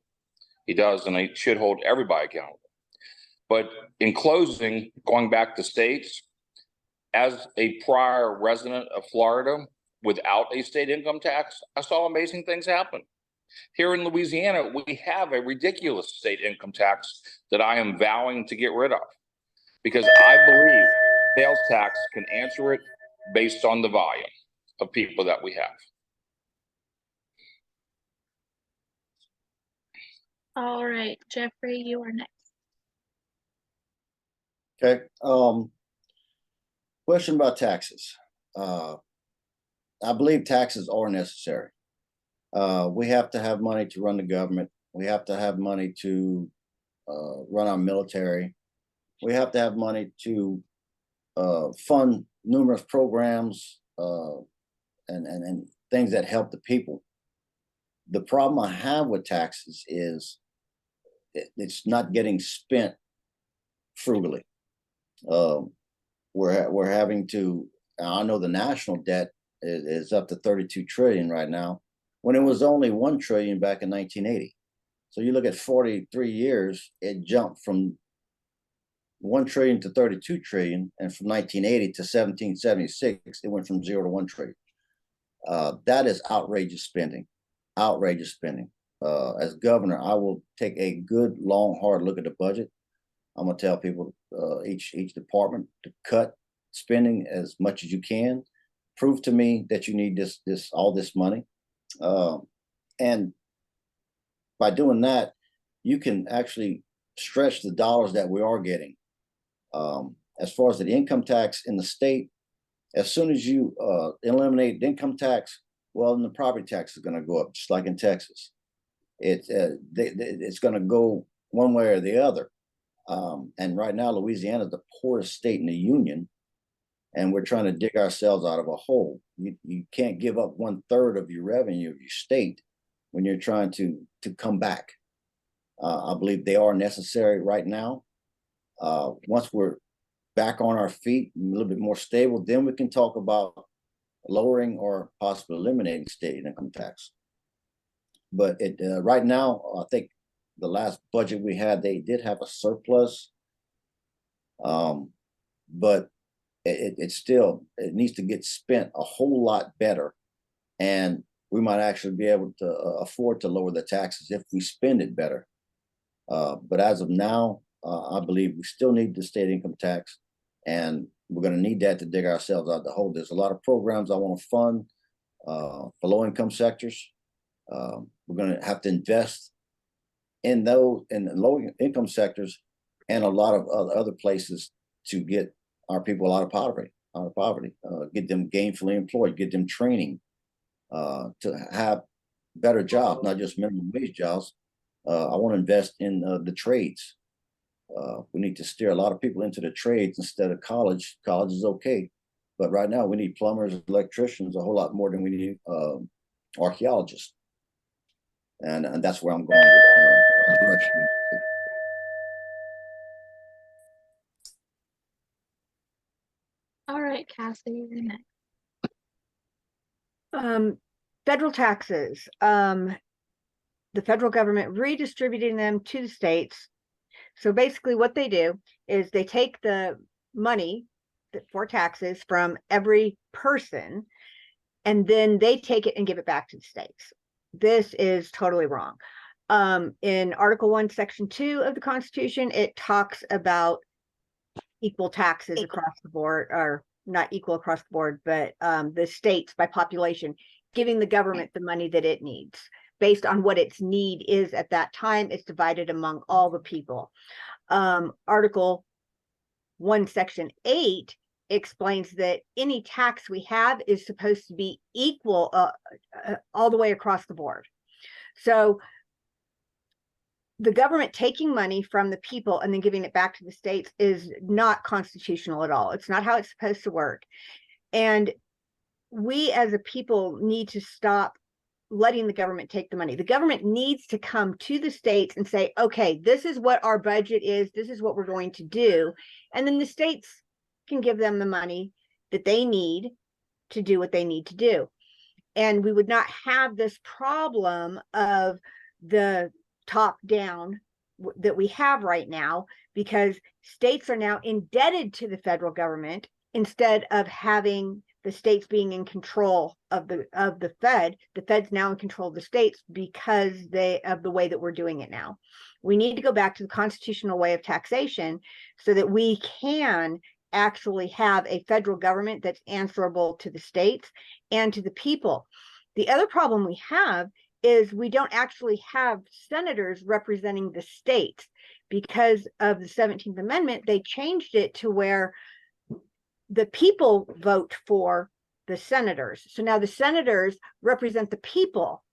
He does, and he should hold everybody accountable. But in closing, going back to states, as a prior resident of Florida without a state income tax, I saw amazing things happen. Here in Louisiana, we have a ridiculous state income tax that I am vowing to get rid of because I believe sales tax can answer it based on the volume of people that we have. All right, Jeffrey, you are next. Okay. Question about taxes. I believe taxes are necessary. We have to have money to run the government. We have to have money to run our military. We have to have money to fund numerous programs and things that help the people. The problem I have with taxes is it's not getting spent frugally. We're having to. I know the national debt is up to 32 trillion right now, when it was only 1 trillion back in 1980. So you look at 43 years, it jumped from 1 trillion to 32 trillion, and from 1980 to 1776, it went from 0 to 1 trillion. That is outrageous spending. Outrageous spending. As governor, I will take a good, long, hard look at the budget. I'm gonna tell people, each department to cut spending as much as you can. Prove to me that you need all this money, and by doing that, you can actually stretch the dollars that we are getting. As far as the income tax in the state, as soon as you eliminate the income tax, well, then the property tax is going to go up, just like in Texas. It's going to go one way or the other. And right now, Louisiana is the poorest state in the union, and we're trying to dig ourselves out of a hole. You can't give up 1/3 of your revenue of your state when you're trying to come back. I believe they are necessary right now. Once we're back on our feet, a little bit more stable, then we can talk about lowering or possibly eliminating state income tax. But right now, I think the last budget we had, they did have a surplus, but it needs to get spent a whole lot better, and we might actually be able to afford to lower the taxes if we spend it better. But as of now, I believe we still need the state income tax, and we're going to need that to dig ourselves out of the hole. There's a lot of programs I want to fund for low-income sectors. We're going to have to invest in low-income sectors and a lot of other places to get our people out of poverty, get them gainfully employed, get them training to have better jobs, not just minimum wage jobs. I want to invest in the trades. We need to steer a lot of people into the trades instead of college. College is okay, but right now we need plumbers, electricians, a whole lot more than we need archaeologists. and that's where I'm going with direction. All right, Cassie, you're next. Federal taxes. The federal government redistributing them to the states. So basically what they do is they take the money for taxes from every person, and then they take it and give it back to the states. This is totally wrong. In Article 1, Section 2 of the Constitution, it talks about equal taxes across the board, or not equal across the board, but the states by population giving the government the money that it needs based on what its need is at that time. It's divided among all the people. Article 1, Section 8 explains that any tax we have is supposed to be equal all the way across the board. So the government taking money from the people and then giving it back to the states is not constitutional at all. It's not how it's supposed to work. And we as a people need to stop letting the government take the money. The government needs to come to the states and say, okay, this is what our budget is. This is what we're going to do. And then the states can give them the money that they need to do what they need to do. And we would not have this problem of the top down that we have right now, because states are now indebted to the federal government instead of having the states being in control of the Fed. The Fed's now in control of the states because of the way that we're doing it now. We need to go back to the constitutional way of taxation so that we can actually have a federal government that's answerable to the states and to the people. The other problem we have is we don't actually have senators representing the states. Because of the 17th Amendment, they changed it to where the people vote for the senators. So now the senators represent the people.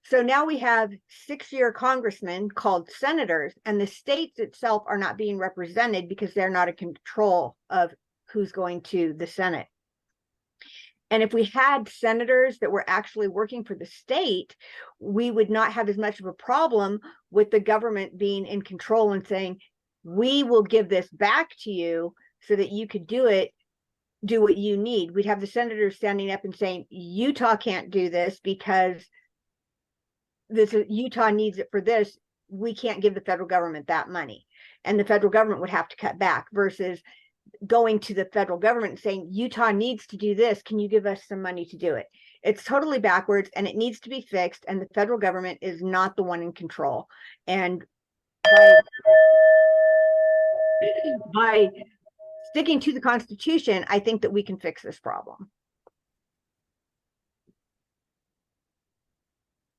So now we have 6-year congressmen called senators, and the states itself are not being represented because they're not in control of who's going to the Senate. And if we had senators that were actually working for the state, we would not have as much of a problem with the government being in control and saying, we will give this back to you so that you could do what you need. We'd have the senators standing up and saying, Utah can't do this because Utah needs it for this. We can't give the federal government that money. And the federal government would have to cut back, versus going to the federal government and saying, Utah needs to do this. Can you give us some money to do it? It's totally backwards, and it needs to be fixed. And the federal government is not the one in control. And by sticking to the Constitution, I think that we can fix this problem.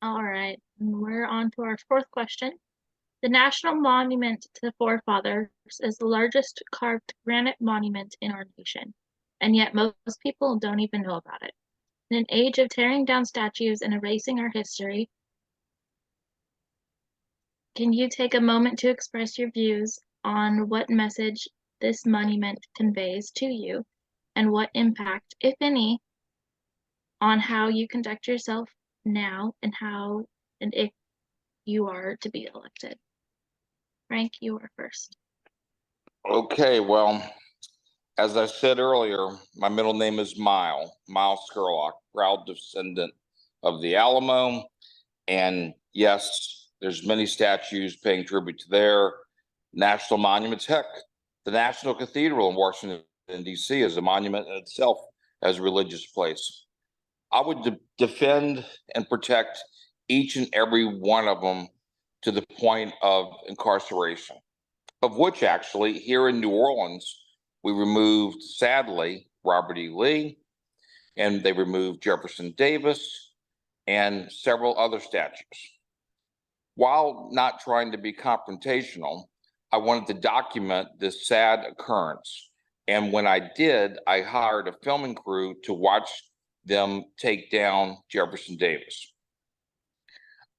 All right, and we're on to our fourth question. The National Monument to the Forefathers is the largest carved granite monument in our nation, and yet most people don't even know about it. In an age of tearing down statues and erasing our history, can you take a moment to express your views on what message this monument conveys to you, and what impact, if any, on how you conduct yourself now and how and if you are to be elected? Frank, you are first. Okay, well, as I said earlier, my middle name is Miles Scurlcok, proud descendant of the Alamo. And yes, there's many statues paying tribute to their national monuments. Heck, the National Cathedral in Washington, D.C. is a monument in itself as a religious place. I would defend and protect each and every one of them to the point of incarceration, of which actually here in New Orleans, we removed, sadly, Robert E. Lee, and they removed Jefferson Davis and several other statues. While not trying to be confrontational, I wanted to document this sad occurrence. And when I did, I hired a filming crew to watch them take down Jefferson Davis.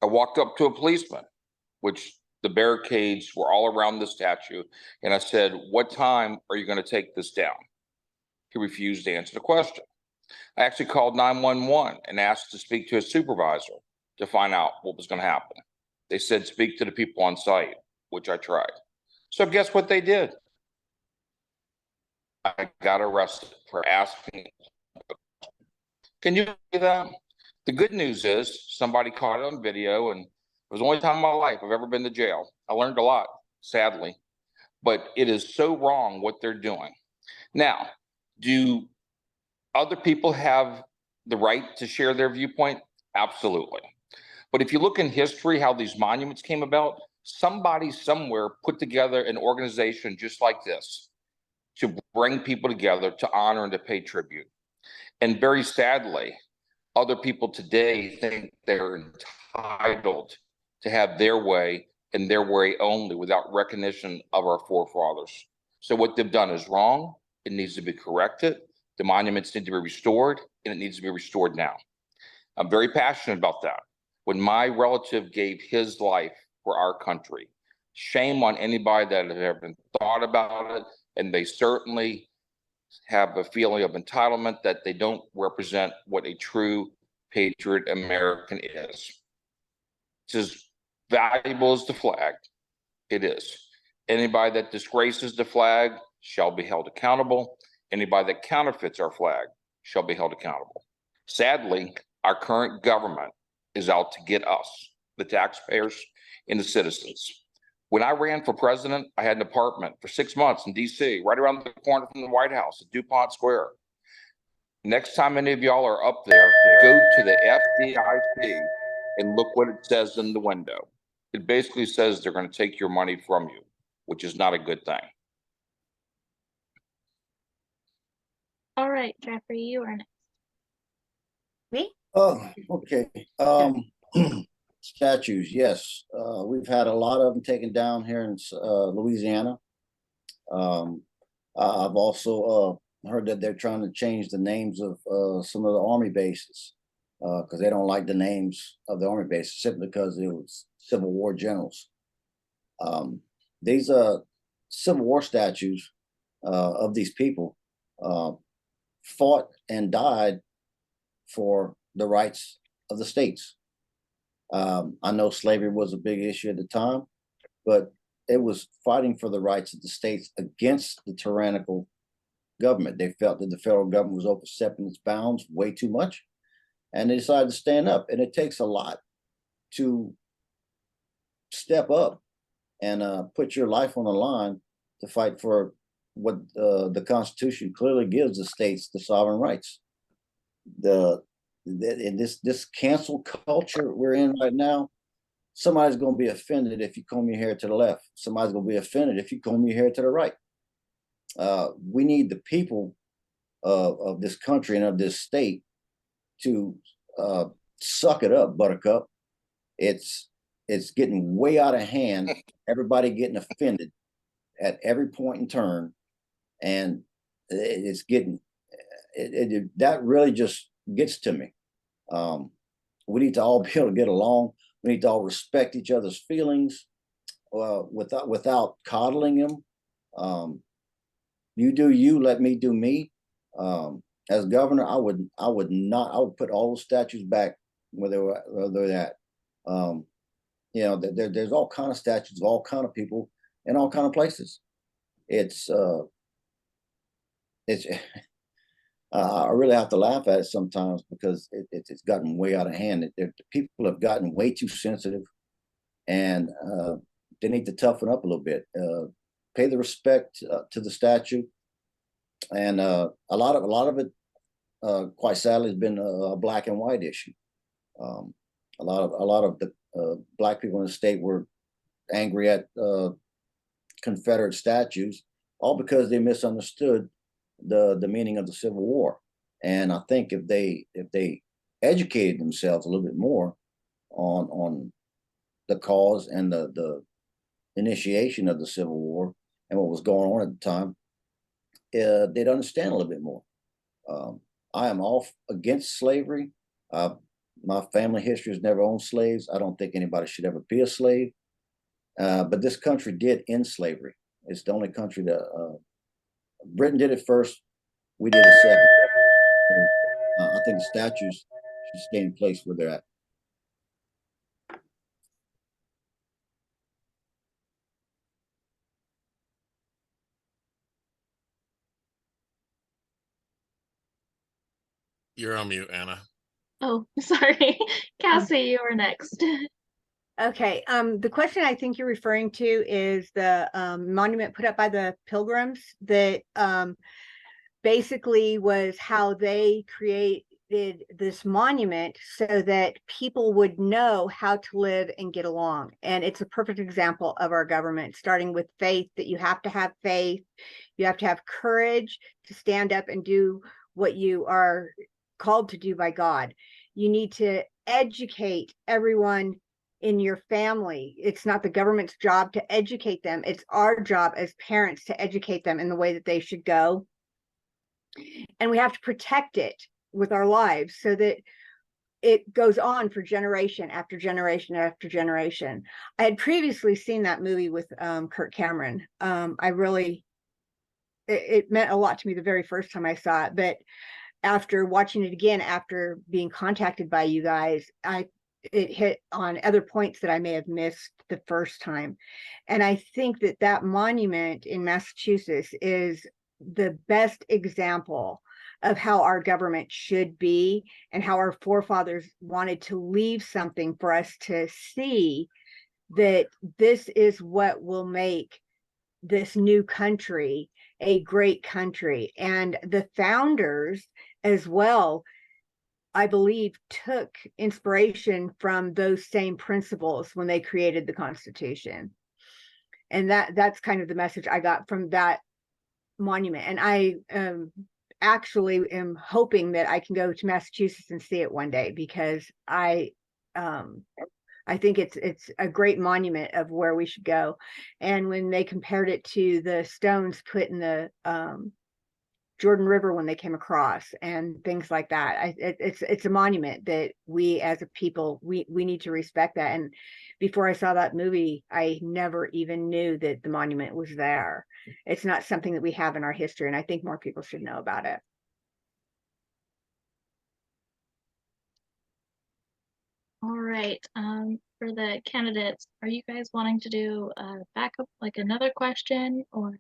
I walked up to a policeman, which the barricades were all around the statue, and I said, "What time are you going to take this down?" He refused to answer the question. I actually called 911 and asked to speak to a supervisor to find out what was going to happen. They said, speak to the people on site, which I tried. So guess what they did? I got arrested for asking. Can you believe that? The good news is somebody caught it on video, and it was the only time in my life I've ever been to jail. I learned a lot, sadly, but it is so wrong what they're doing. Now, do other people have the right to share their viewpoint? Absolutely. But if you look in history, how these monuments came about, somebody somewhere put together an organization just like this to bring people together to honor and to pay tribute. And very sadly, other people today think they're entitled to have their way and their way only without recognition of our forefathers. So what they've done is wrong. It needs to be corrected. The monuments need to be restored, and it needs to be restored now. I'm very passionate about that. When my relative gave his life for our country, shame on anybody that has ever thought about it, and they certainly have a feeling of entitlement that they don't represent what a true patriot American is. It's as valuable as the flag. It is. Anybody that disgraces the flag shall be held accountable. Anybody that counterfeits our flag shall be held accountable. Sadly, our current government is out to get us, the taxpayers and the citizens. When I ran for president, I had an apartment for 6 months in DC, right around the corner from the White House at DuPont Square. Next time any of y'all are up there, go to the FDIC and look what it says in the window. It basically says they're going to take your money from you, which is not a good thing. All right, Jeffrey, you are next. Me? Oh, okay. Statues, yes. We've had a lot of them taken down here in Louisiana. I've also heard that they're trying to change the names of some of the Army bases because they don't like the names of the Army bases simply because it was Civil War generals. These Civil War statues of these people fought and died for the rights of the states. I know slavery was a big issue at the time, but it was fighting for the rights of the states against the tyrannical government. They felt that the federal government was overstepping its bounds way too much, and they decided to stand up. And it takes a lot to step up and put your life on the line to fight for what the Constitution clearly gives the states the sovereign rights. In this cancel culture we're in right now, somebody's going to be offended if you comb your hair to the left. Somebody's going to be offended if you comb your hair to the right. We need the people of this country and of this state to suck it up, Buttercup. It's getting way out of hand. Everybody getting offended at every point in turn, and it's getting that really just gets to me. We need to all be able to get along. We need to all respect each other's feelings without coddling them. You do you, let me do me. As governor, I would put all those statues back where they're at. There's all kind of statues of all kind of people in all kind of places. I really have to laugh at it sometimes because it's gotten way out of hand. The people have gotten way too sensitive, and they need to toughen up a little bit. Pay the respect to the statue, and a lot of it, quite sadly, has been a black and white issue. A lot of the black people in the state were angry at Confederate statues, all because they misunderstood the meaning of the Civil War. And I think if they educated themselves a little bit more on the cause and the initiation of the Civil War and what was going on at the time, they'd understand a little bit more. I am all against slavery. My family history has never owned slaves. I don't think anybody should ever be a slave. But this country did end slavery. It's the only country that Britain did it first. We did it second. I think the statues should stay in place where they're at. You're on mute, Anna. Oh, sorry. Cassie, you were next. Okay, the question I think you're referring to is the monument put up by the Pilgrims that basically was how they created this monument so that people would know how to live and get along. And it's a perfect example of our government, starting with faith, that you have to have faith, you have to have courage to stand up and do what you are called to do by God. You need to educate everyone in your family. It's not the government's job to educate them. It's our job as parents to educate them in the way that they should go. And we have to protect it with our lives so that it goes on for generation after generation after generation. I had previously seen that movie with Kirk Cameron. It meant a lot to me the very first time I saw it, but after watching it again, after being contacted by you guys, it hit on other points that I may have missed the first time. And I think that that monument in Massachusetts is the best example of how our government should be and how our forefathers wanted to leave something for us to see, that this is what will make this new country a great country. And the founders as well, I believe, took inspiration from those same principles when they created the Constitution. And that's kind of the message I got from that monument. And I actually am hoping that I can go to Massachusetts and see it one day, because I think it's a great monument of where we should go. And when they compared it to the stones put in the Jordan River when they came across and things like that, it's a monument that we as a people, we need to respect that. And before I saw that movie, I never even knew that the monument was there. It's not something that we have in our history, and I think more people should know about it. All right. For the candidates, are you guys wanting to do a backup, like another question, or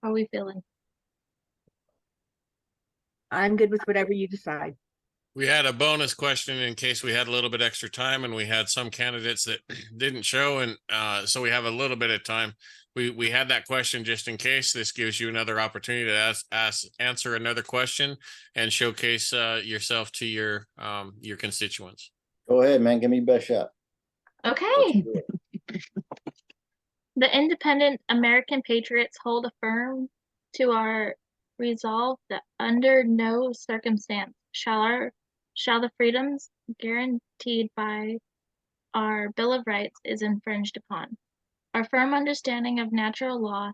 how are we feeling? I'm good with whatever you decide. We had a bonus question in case we had a little bit extra time, and we had some candidates that didn't show, and so we have a little bit of time. We had that question just in case. This gives you another opportunity to answer another question and showcase yourself to your constituents. Go ahead, man. Give me your best shot. Okay. The independent American patriots hold firm to our resolve that under no circumstance shall the freedoms guaranteed by our Bill of Rights is infringed upon. Our firm understanding of natural law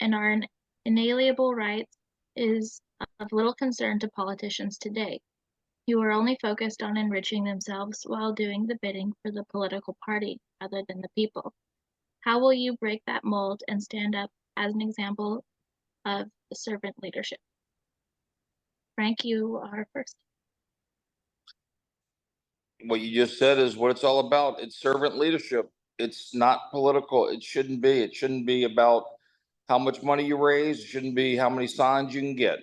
and our inalienable rights is of little concern to politicians today, who are only focused on enriching themselves while doing the bidding for the political party rather than the people. How will you break that mold and stand up as an example of servant leadership? Frank, you are first. What you just said is what it's all about. It's servant leadership. It's not political. It shouldn't be. It shouldn't be about how much money you raise. It shouldn't be how many signs you can get.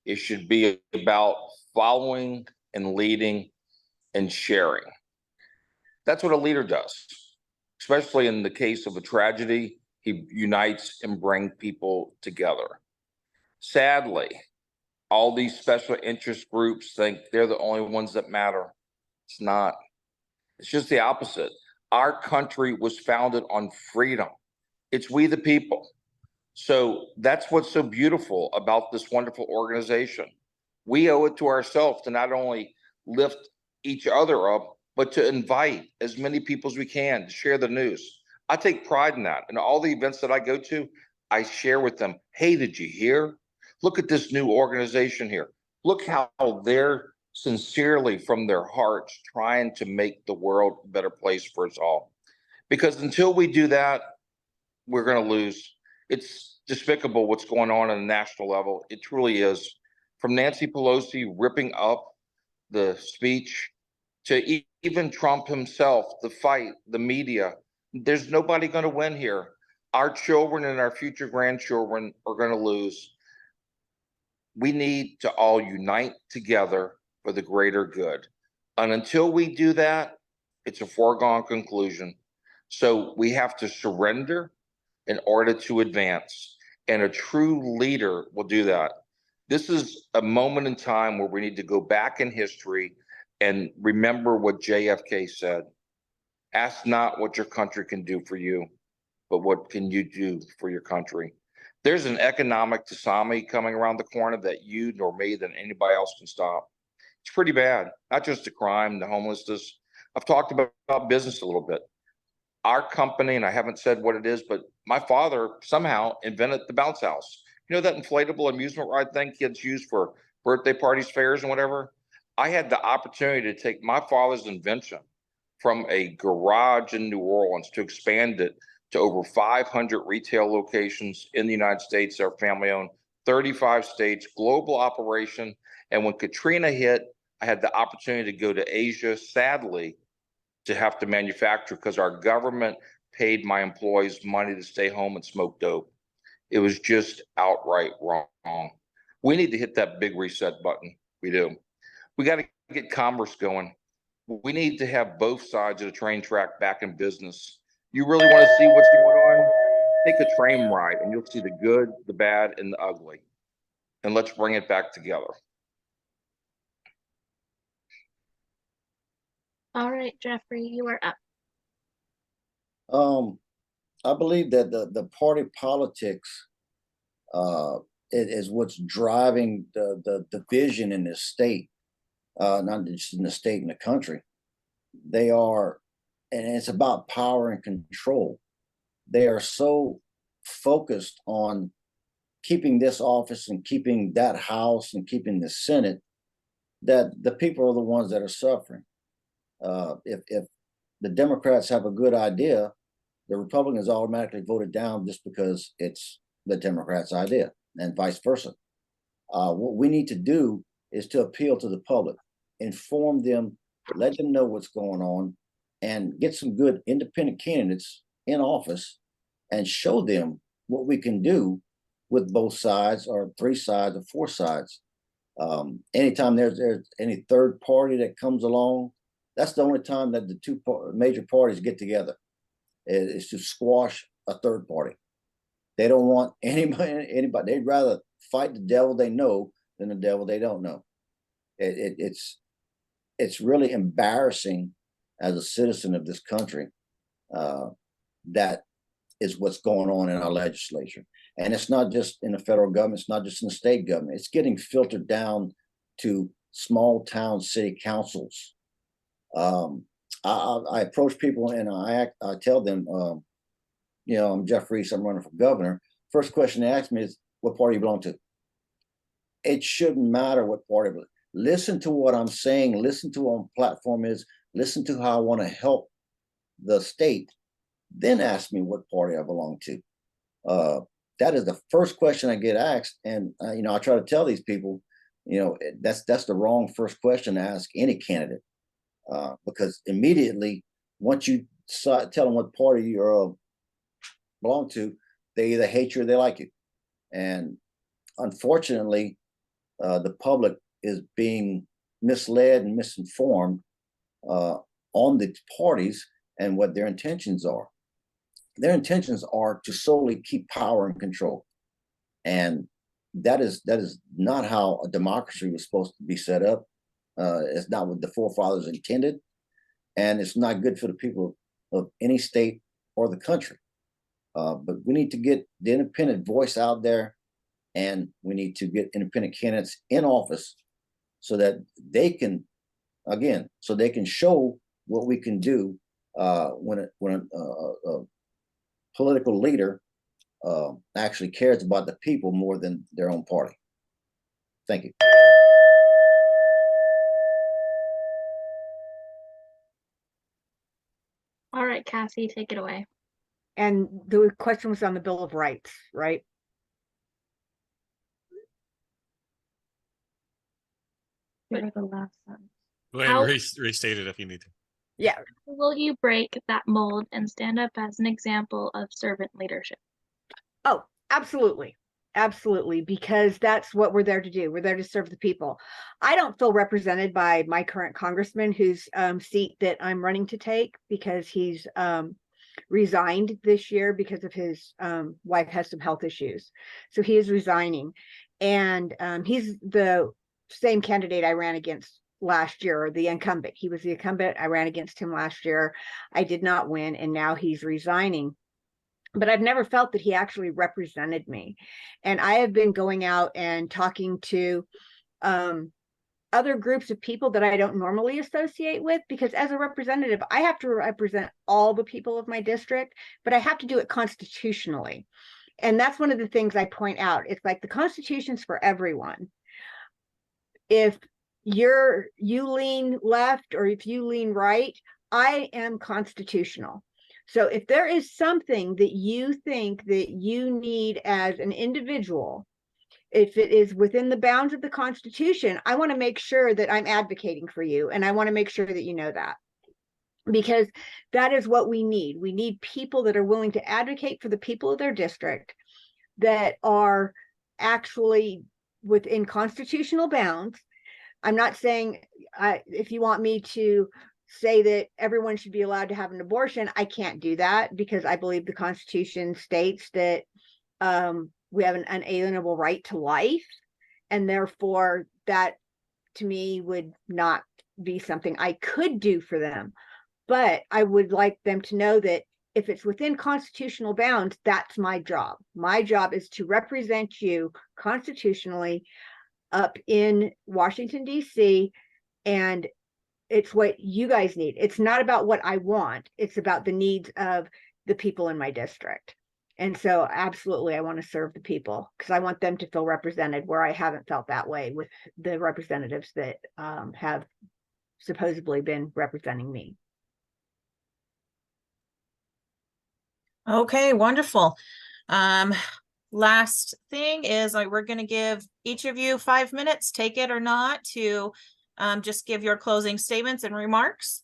It should be about following and leading and sharing. That's what a leader does, especially in the case of a tragedy. He unites and brings people together. Sadly, all these special interest groups think they're the only ones that matter. It's not. It's just the opposite. Our country was founded on freedom. It's we the people. So that's what's so beautiful about this wonderful organization. We owe it to ourselves to not only lift each other up, but to invite as many people as we can to share the news. I take pride in that. And all the events that I go to, I share with them, hey, did you hear? Look at this new organization here. Look how they're sincerely from their hearts trying to make the world a better place for us all. Because until we do that, we're going to lose. It's despicable what's going on the national level. It truly is. From Nancy Pelosi ripping up the speech to even Trump himself, the fight, the media. There's nobody going to win here. Our children and our future grandchildren are going to lose. we need to all unite together for the greater good. And until we do that, it's a foregone conclusion. So we have to surrender in order to advance. And a true leader will do that. This is a moment in time where we need to go back in history and remember what JFK said. Ask not what your country can do for you, but what can you do for your country? There's an economic tsunami coming around the corner that you nor me than anybody else can stop. It's pretty bad. Not just the crime, the homelessness. I've talked about business a little bit. Our company, and I haven't said what it is, but my father somehow invented the bounce house. You know that inflatable amusement ride thing kids use for birthday parties, fairs, and whatever? I had the opportunity to take my father's invention from a garage in New Orleans to expand it to over 500 retail locations in the United States, our family owned, 35 states, global operation. And when Katrina hit, I had the opportunity to go to Asia, sadly, to have to manufacture because our government paid my employees money to stay home and smoke dope. It was just outright wrong. We need to hit that big reset button. We do. We got to get commerce going. We need to have both sides of the train track back in business. You really want to see what's going on? Take a train ride and you'll see the good, the bad, and the ugly. And let's bring it back together. All right, Jeffrey, you are up. I believe that the party politics is what's driving the division in this state, not just in the state, in the country. They are, and it's about power and control. They are so focused on keeping this office and keeping that house and keeping the Senate that the people are the ones that are suffering. If the Democrats have a good idea, the Republicans automatically voted down just because it's the Democrats' idea, and vice versa. What we need to do is to appeal to the public, inform them, let them know what's going on, and get some good independent candidates in office and show them what we can do with both sides or three sides or four sides. Anytime there's any third party that comes along, that's the only time that the two major parties get together is to squash a third party. They don't want anybody. They'd rather fight the devil they know than the devil they don't know. It's really embarrassing as a citizen of this country. That is what's going on in our legislature. And it's not just in the federal government, it's not just in the state government. It's getting filtered down to small town city councils. I approach people and I tell them, I'm Jeff Reese, I'm running for governor. First question they ask me is, what party you belong to? It shouldn't matter what party. Listen to what I'm saying, listen to what my platform is, listen to how I want to help the state, then ask me what party I belong to. That is the first question I get asked. And, I try to tell these people, that's the wrong first question to ask any candidate. Because immediately, once you tell them what party you belong to, they either hate you or they like you. And unfortunately, the public is being misled and misinformed on the parties and what their intentions are. Their intentions are to solely keep power and control. And that is not how a democracy was supposed to be set up. It's not what the forefathers intended, and it's not good for the people of any state or the country. But we need to get the independent voice out there, and we need to get independent candidates in office so that they can, show what we can do when a political leader actually cares about the people more than their own party. Thank you. All right, Cassie, take it away. And the question was on the Bill of Rights, right? What are the last sentence? Go ahead and How- restate it if you need to. Yeah. Will you break that mold and stand up as an example of servant leadership? Oh, absolutely. Absolutely, because that's what we're there to do. We're there to serve the people. I don't feel represented by my current congressman, whose seat that I'm running to take, because he's resigned this year because of his wife has some health issues. So he is resigning. And he's the same candidate I ran against last year, or the incumbent. He was the incumbent. I ran against him last year. I did not win, and now he's resigning. But I've never felt that he actually represented me. And I have been going out and talking to other groups of people that I don't normally associate with, because as a representative, I have to represent all the people of my district, but I have to do it constitutionally. And that's one of the things I point out. It's like the Constitution's for everyone. If you lean left or if you lean right, I am constitutional. So if there is something that you think that you need as an individual, if it is within the bounds of the Constitution, I want to make sure that I'm advocating for you. And I want to make sure that you know that, because that is what we need. We need people that are willing to advocate for the people of their district, that are actually within constitutional bounds. I'm not saying if you want me to say that everyone should be allowed to have an abortion, I can't do that, because I believe the Constitution states that we have an unalienable right to life, and therefore that to me would not be something I could do for them. But I would like them to know that if it's within constitutional bounds, that's my job. My job is to represent you constitutionally up in Washington, D.C., and it's what you guys need. It's not about what I want. It's about the needs of the people in my district. And so absolutely, I want to serve the people, because I want them to feel represented, where I haven't felt that way with the representatives that have supposedly been representing me. Okay, wonderful. Last thing is we're going to give each of you 5 minutes, take it or not, to just give your closing statements and remarks.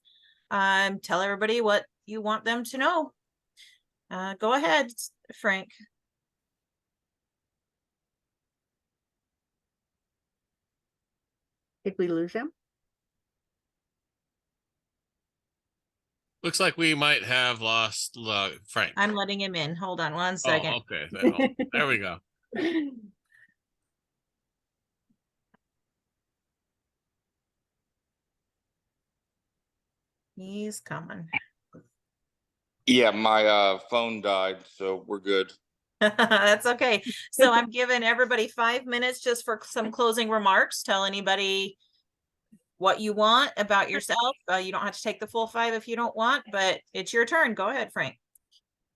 Tell everybody what you want them to know. Go ahead, Frank. Did we lose him? Looks like we might have lost Frank. I'm letting him in. Hold on one second. Oh, okay. There we go. He's coming. Yeah, my phone died, so we're good. That's okay. So I'm giving everybody 5 minutes just for some closing remarks. Tell anybody what you want about yourself. You don't have to take the full 5 if you don't want, but it's your turn. Go ahead, Frank.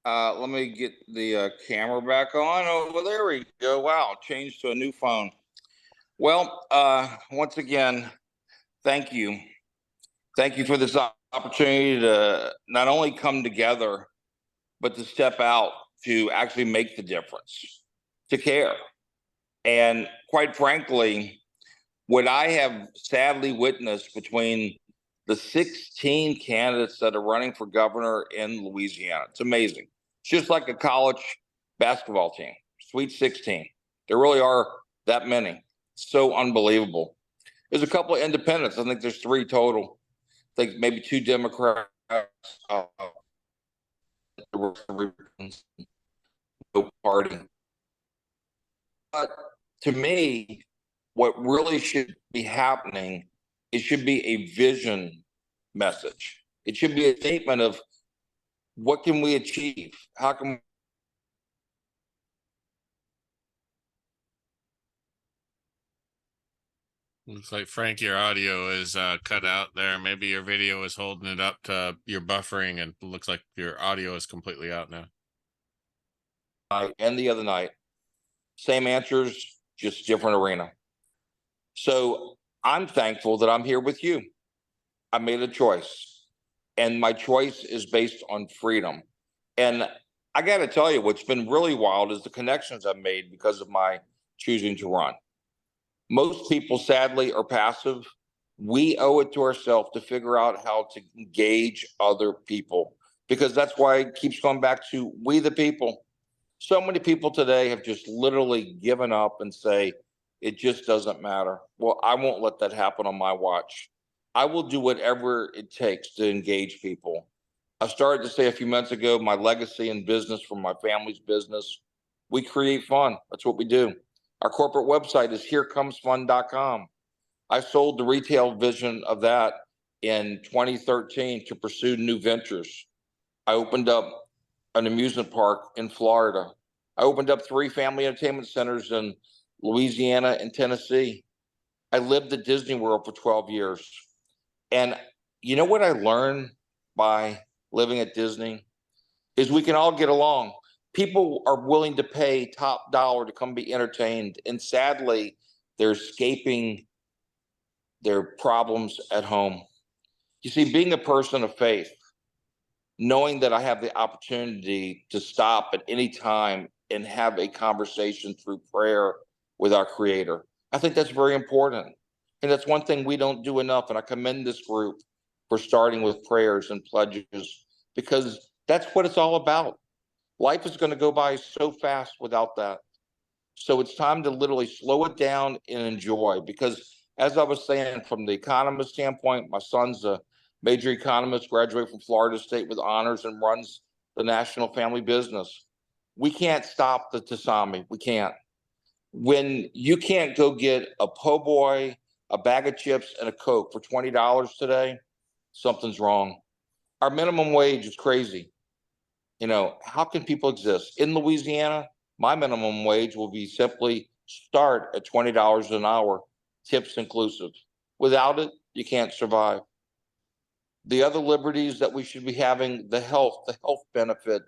Let me get the camera back on. Oh, well, there we go. Wow, changed to a new phone. Well, once again, thank you. Thank you for this opportunity to not only come together, but to step out to actually make the difference, to care. And quite frankly, what I have sadly witnessed between the 16 candidates that are running for governor in Louisiana, it's amazing. It's just like a college basketball team, Sweet 16. There really are that many. So unbelievable. There's a couple of independents. I think there's 3 total. I think maybe 2 Democrats. No party. But to me, what really should be happening, it should be a vision message. It should be a statement of what can we achieve? How can Looks like Frank, your audio is cut out there. Maybe your video is holding it up to your buffering, and it looks like your audio is completely out now. and the other night, same answers, just different arena. So I'm thankful that I'm here with you. I made a choice, and my choice is based on freedom. And I got to tell you, what's been really wild is the connections I've made because of my choosing to run. Most people, sadly, are passive. We owe it to ourselves to figure out how to engage other people, because that's why it keeps going back to we the people. So many people today have just literally given up and say, it just doesn't matter. Well, I won't let that happen on my watch. I will do whatever it takes to engage people. I started to say a few months ago, my legacy in business from my family's business, we create fun. That's what we do. Our corporate website is herecomesfun.com. I sold the retail vision of that in 2013 to pursue new ventures. I opened up an amusement park in Florida. I opened up 3 family entertainment centers in Louisiana and Tennessee. I lived at Disney World for 12 years. And you know what I learned by living at Disney is we can all get along. People are willing to pay top dollar to come be entertained. And sadly, they're escaping their problems at home. You see, being a person of faith, knowing that I have the opportunity to stop at any time and have a conversation through prayer with our Creator, I think that's very important. And that's one thing we don't do enough. And I commend this group for starting with prayers and pledges, because that's what it's all about. Life is going to go by so fast without that. So it's time to literally slow it down and enjoy, because as I was saying, from the economist standpoint, my son's a major economist, graduated from Florida State with honors and runs the national family business. We can't stop the Tasami. We can't. When you can't go get a po' boy, a bag of chips, and a Coke for $20 today, something's wrong. Our minimum wage is crazy. You know, how can people exist? In Louisiana, my minimum wage will be simply start at $20 an hour, tips inclusive. Without it, you can't survive. The other liberties that we should be having, the health benefit.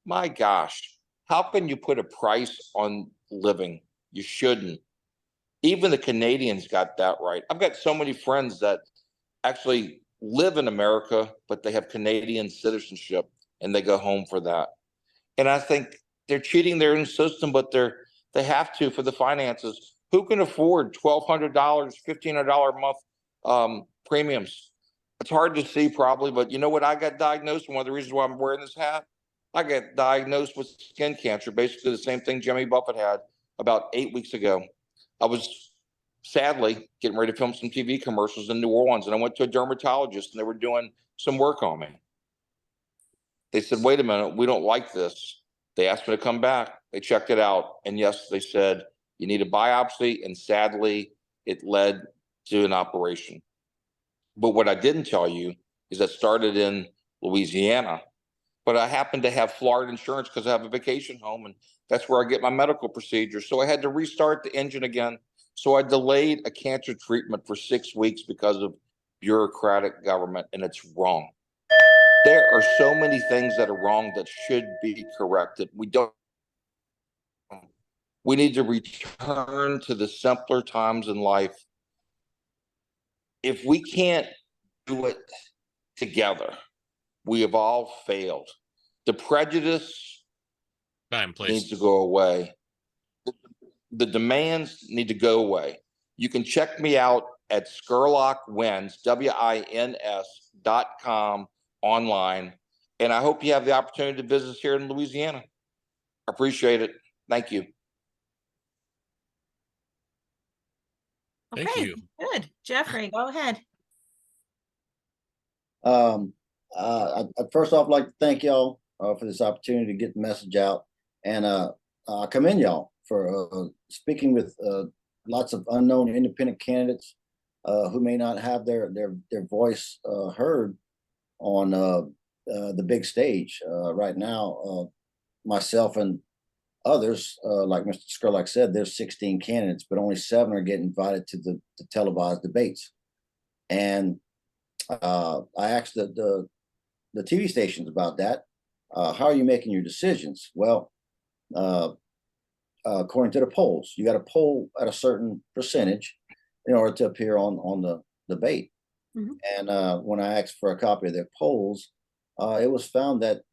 My gosh, how can you put a price on living? You shouldn't. Even the Canadians got that right. I've got so many friends that actually live in America, but they have Canadian citizenship and they go home for that. And I think they're cheating their own system, but they have to for the finances. Who can afford $1,200, $1,500 a month premiums? It's hard to see probably, but you know what? I got diagnosed. One of the reasons why I'm wearing this hat, I got diagnosed with skin cancer, basically the same thing Jimmy Buffett had about 8 weeks ago. I was sadly getting ready to film some TV commercials in New Orleans, and I went to a dermatologist and they were doing some work on me. They said, wait a minute, we don't like this. They asked me to come back. They checked it out. And yes, they said, you need a biopsy. And sadly, it led to an operation. But what I didn't tell you is that started in Louisiana. But I happen to have Florida insurance because I have a vacation home, and that's where I get my medical procedures. So I had to restart the engine again. So I delayed a cancer treatment for 6 weeks because of bureaucratic government, and it's wrong. There are so many things that are wrong that should be corrected. We need to return to the simpler times in life. If we can't do it together, we have all failed. The prejudice Time, please. needs to go away. The demands need to go away. You can check me out at Scurlcok Wins, WINS.com online. And I hope you have the opportunity to visit here in Louisiana. I appreciate it. Thank you. Thank Okay, you. good. Jeffrey, go ahead. I'd first off like to thank y'all for this opportunity to get the message out, and I commend y'all for speaking with lots of unknown independent candidates who may not have their voice heard on the big stage right now. Myself and others, like Mr. Scurlcok said, there's 16 candidates, but only 7 are getting invited to the televised debates. And I asked the TV stations about that. How are you making your decisions? Well, according to the polls, you got to poll at a certain percentage in order to appear on the debate. Mhm. And when I asked for a copy of their polls, it was found that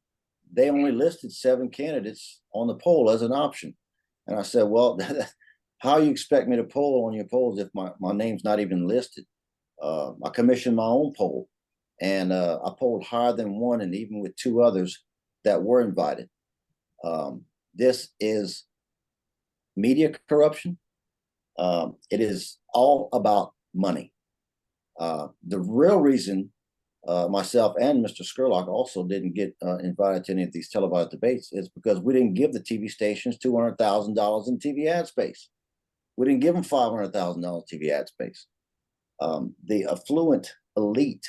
they only listed 7 candidates on the poll as an option. And I said, well, how you expect me to poll on your polls if my name's not even listed? I commissioned my own poll, and I polled higher than one, and even with 2 others that were invited. This is media corruption. It is all about money. The real reason myself and Mr. Scurlcok also didn't get invited to any of these televised debates is because we didn't give the TV stations $200,000 in TV ad space. We didn't give them $500,000 TV ad space. The affluent elite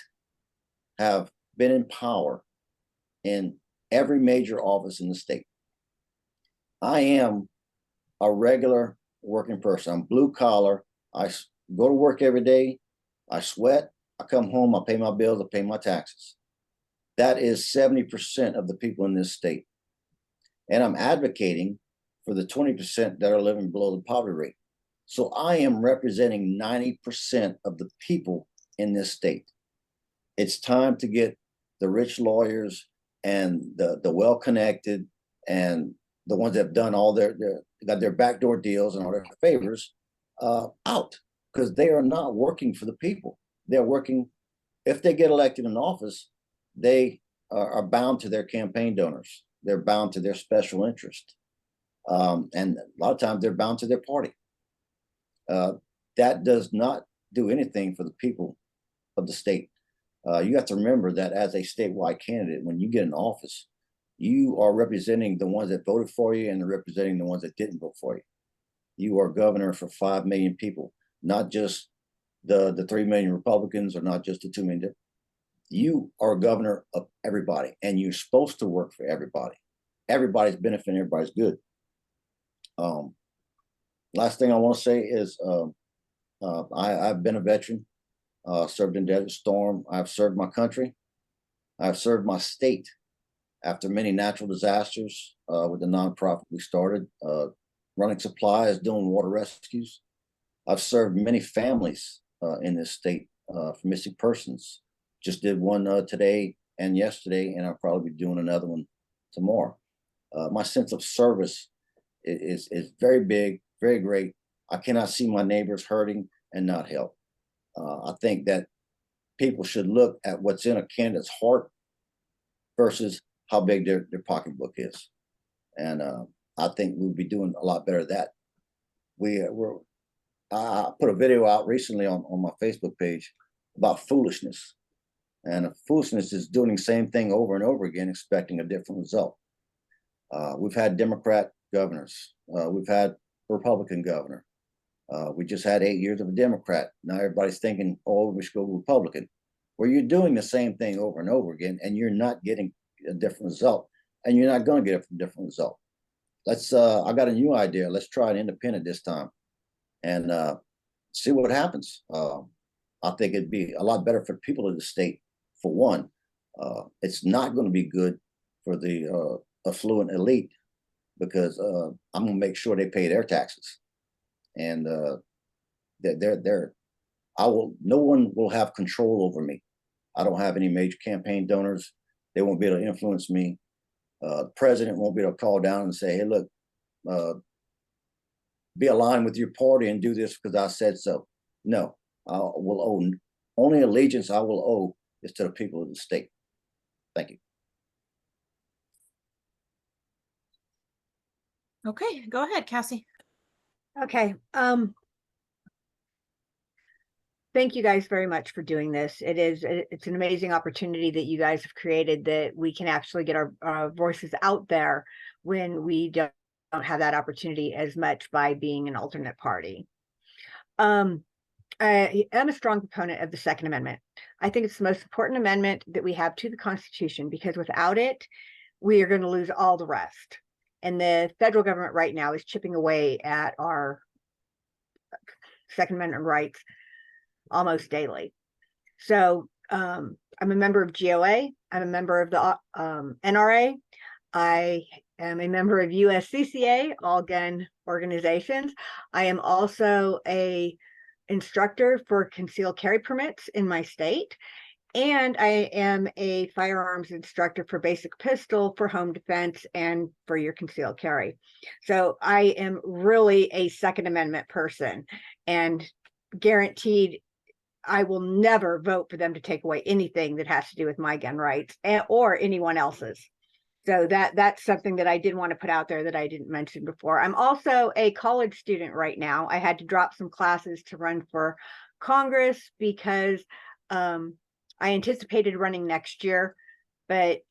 have been in power in every major office in the state. I am a regular working person. I'm blue collar. I go to work every day. I sweat. I come home. I pay my bills. I pay my taxes. That is 70% of the people in this state. And I'm advocating for the 20% that are living below the poverty rate. So I am representing 90% of the people in this state. It's time to get the rich lawyers and the well-connected and the ones that have done all got their backdoor deals and all their favors out, because they are not working for the people. They're working, if they get elected in office, they are bound to their campaign donors. They're bound to their special interest. And a lot of times they're bound to their party. That does not do anything for the people of the state. You have to remember that as a statewide candidate, when you get in office, you are representing the ones that voted for you and they're representing the ones that didn't vote for you. You are governor for 5 million people, not just the 3 million Republicans or not just the 2 million. You are governor of everybody and you're supposed to work for everybody. Everybody's benefiting, everybody's good. Last thing I want to say is I've been a veteran, served in Desert Storm. I've served my country. I've served my state after many natural disasters with the nonprofit we started, running supplies, doing water rescues. I've served many families in this state for missing persons. Just did one today and yesterday, and I'll probably be doing another one tomorrow. My sense of service is very big, very great. I cannot see my neighbors hurting and not help. I think that people should look at what's in a candidate's heart versus how big their pocketbook is. And I think we'll be doing a lot better at that. I put a video out recently on my Facebook page about foolishness. And foolishness is doing the same thing over and over again, expecting a different result. We've had Democrat governors. We've had Republican governor. We just had 8 years of a Democrat. Now everybody's thinking, oh, we should go Republican. Well, you're doing the same thing over and over again, and you're not getting a different result, and you're not going to get a different result. I got a new idea. Let's try an independent this time and see what happens. I think it'd be a lot better for people of the state. For one, it's not going to be good for the affluent elite because I'm going to make sure they pay their taxes. And no one will have control over me. I don't have any major campaign donors. They won't be able to influence me. The president won't be able to call down and say, hey, look, be aligned with your party and do this because I said so. No, I will owe, only allegiance I will owe is to the people of the state. Thank you. Okay, go ahead, Cassie. Okay. Thank you guys very much for doing this. It's an amazing opportunity that you guys have created, that we can actually get our voices out there when we don't have that opportunity as much by being an alternate party. I am a strong proponent of the Second Amendment. I think it's the most important amendment that we have to the Constitution, because without it, we are going to lose all the rest. And the federal government right now is chipping away at our Second Amendment rights almost daily. So I'm a member of GOA. I'm a member of the NRA. I am a member of USCCA, all gun organizations. I am also a instructor for concealed carry permits in my state. And I am a firearms instructor for basic pistol, for home defense, and for your concealed carry. So I am really a Second Amendment person, and guaranteed I will never vote for them to take away anything that has to do with my gun rights or anyone else's. So that's something that I did want to put out there that I didn't mention before. I'm also a college student right now. I had to drop some classes to run for Congress because I anticipated running next year, but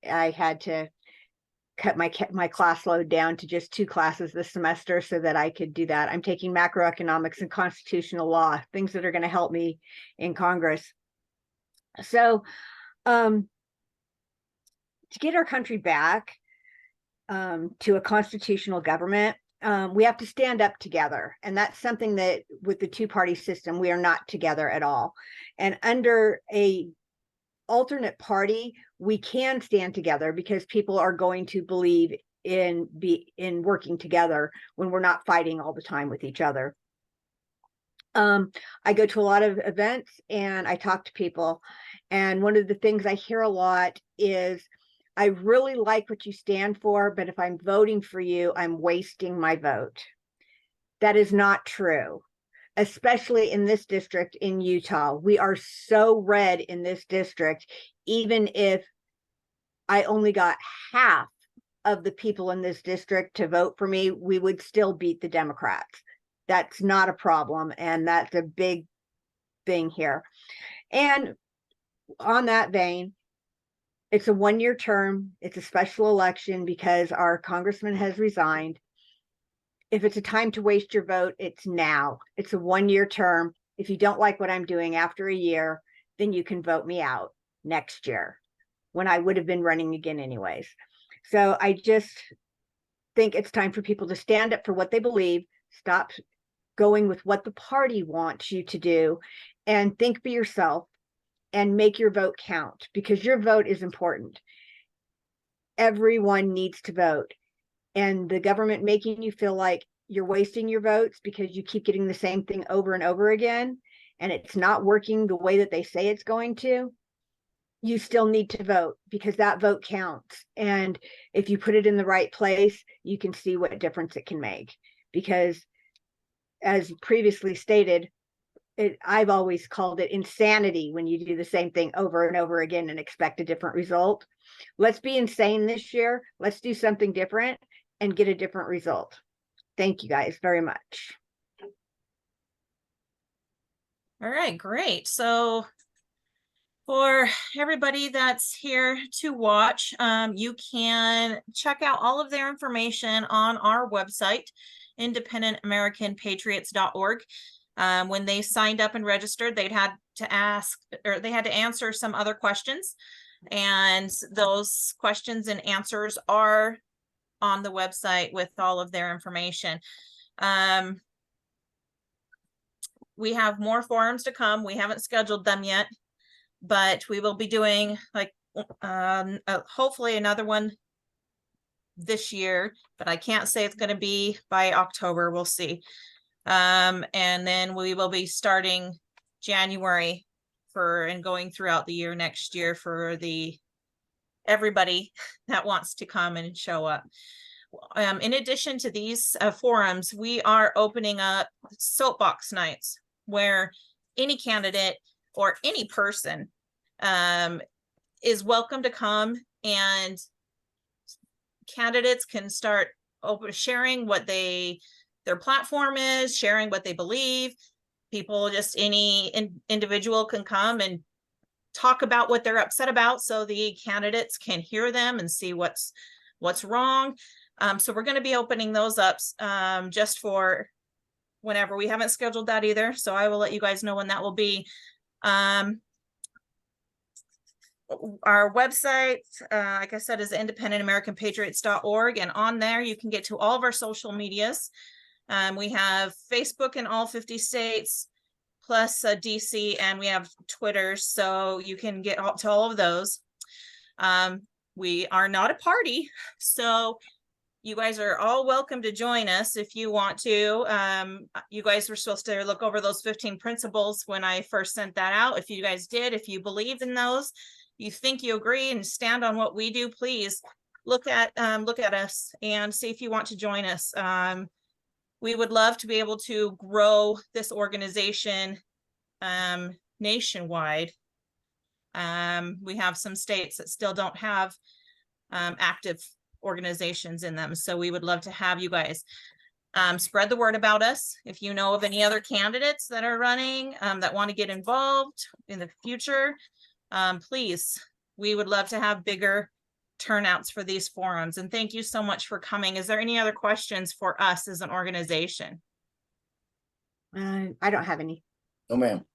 I had to cut my class load down to just 2 classes this semester so that I could do that. I'm taking macroeconomics and constitutional law, things that are going to help me in Congress. So to get our country back to a constitutional government, we have to stand up together. And that's something that with the 2-party system, we are not together at all. And under a alternate party, we can stand together because people are going to believe in working together when we're not fighting all the time with each other. I go to a lot of events and I talk to people. And one of the things I hear a lot is, I really like what you stand for, but if I'm voting for you, I'm wasting my vote. That is not true, especially in this district in Utah. We are so red in this district. Even if I only got half of the people in this district to vote for me, we would still beat the Democrats. That's not a problem. And that's a big thing here. And on that vein, it's a 1-year term. It's a special election because our congressman has resigned. If it's a time to waste your vote, it's now. It's a 1-year term. If you don't like what I'm doing after a year, then you can vote me out next year when I would have been running again anyways. So I just think it's time for people to stand up for what they believe, stop going with what the party wants you to do, and think for yourself and make your vote count, because your vote is important. Everyone needs to vote. And the government making you feel like you're wasting your votes because you keep getting the same thing over and over again, and it's not working the way that they say it's going to, you still need to vote because that vote counts. And if you put it in the right place, you can see what difference it can make. Because as previously stated, I've always called it insanity when you do the same thing over and over again and expect a different result. Let's be insane this year. Let's do something different and get a different result. Thank you guys very much. All right, great. So for everybody that's here to watch, you can check out all of their information on our website, independentamericanpatriots.org. When they signed up and registered, they had to answer some other questions, and those questions and answers are on the website with all of their information. We have more forums to come. We haven't scheduled them yet, but we will be doing hopefully another one this year, but I can't say it's going to be by October. We'll see. And then we will be starting January and going throughout the year next year for everybody that wants to come and show up. In addition to these forums, we are opening up soapbox nights where any candidate or any person is welcome to come, and candidates can start sharing what their platform is, sharing what they believe. People, just any individual can come and talk about what they're upset about so the candidates can hear them and see what's wrong. So we're going to be opening those up just for whenever. We haven't scheduled that either, so I will let you guys know when that will be. Our website, like I said, is independentamericanpatriots.org, and on there you can get to all of our social medias. We have Facebook in all 50 states, plus DC, and we have Twitter, so you can get to all of those. We are not a party, so you guys are all welcome to join us if you want to. You guys were supposed to look over those 15 principles when I first sent that out. If you guys did, if you believe in those, you think you agree and stand on what we do, please look at us and see if you want to join us. We would love to be able to grow this organization nationwide. We have some states that still don't have active organizations in them. So we would love to have you guys spread the word about us. If you know of any other candidates that are running that want to get involved in the future, please, we would love to have bigger turnouts for these forums. And thank you so much for coming. Is there any other questions for us as an organization? I don't have any. No, ma'am.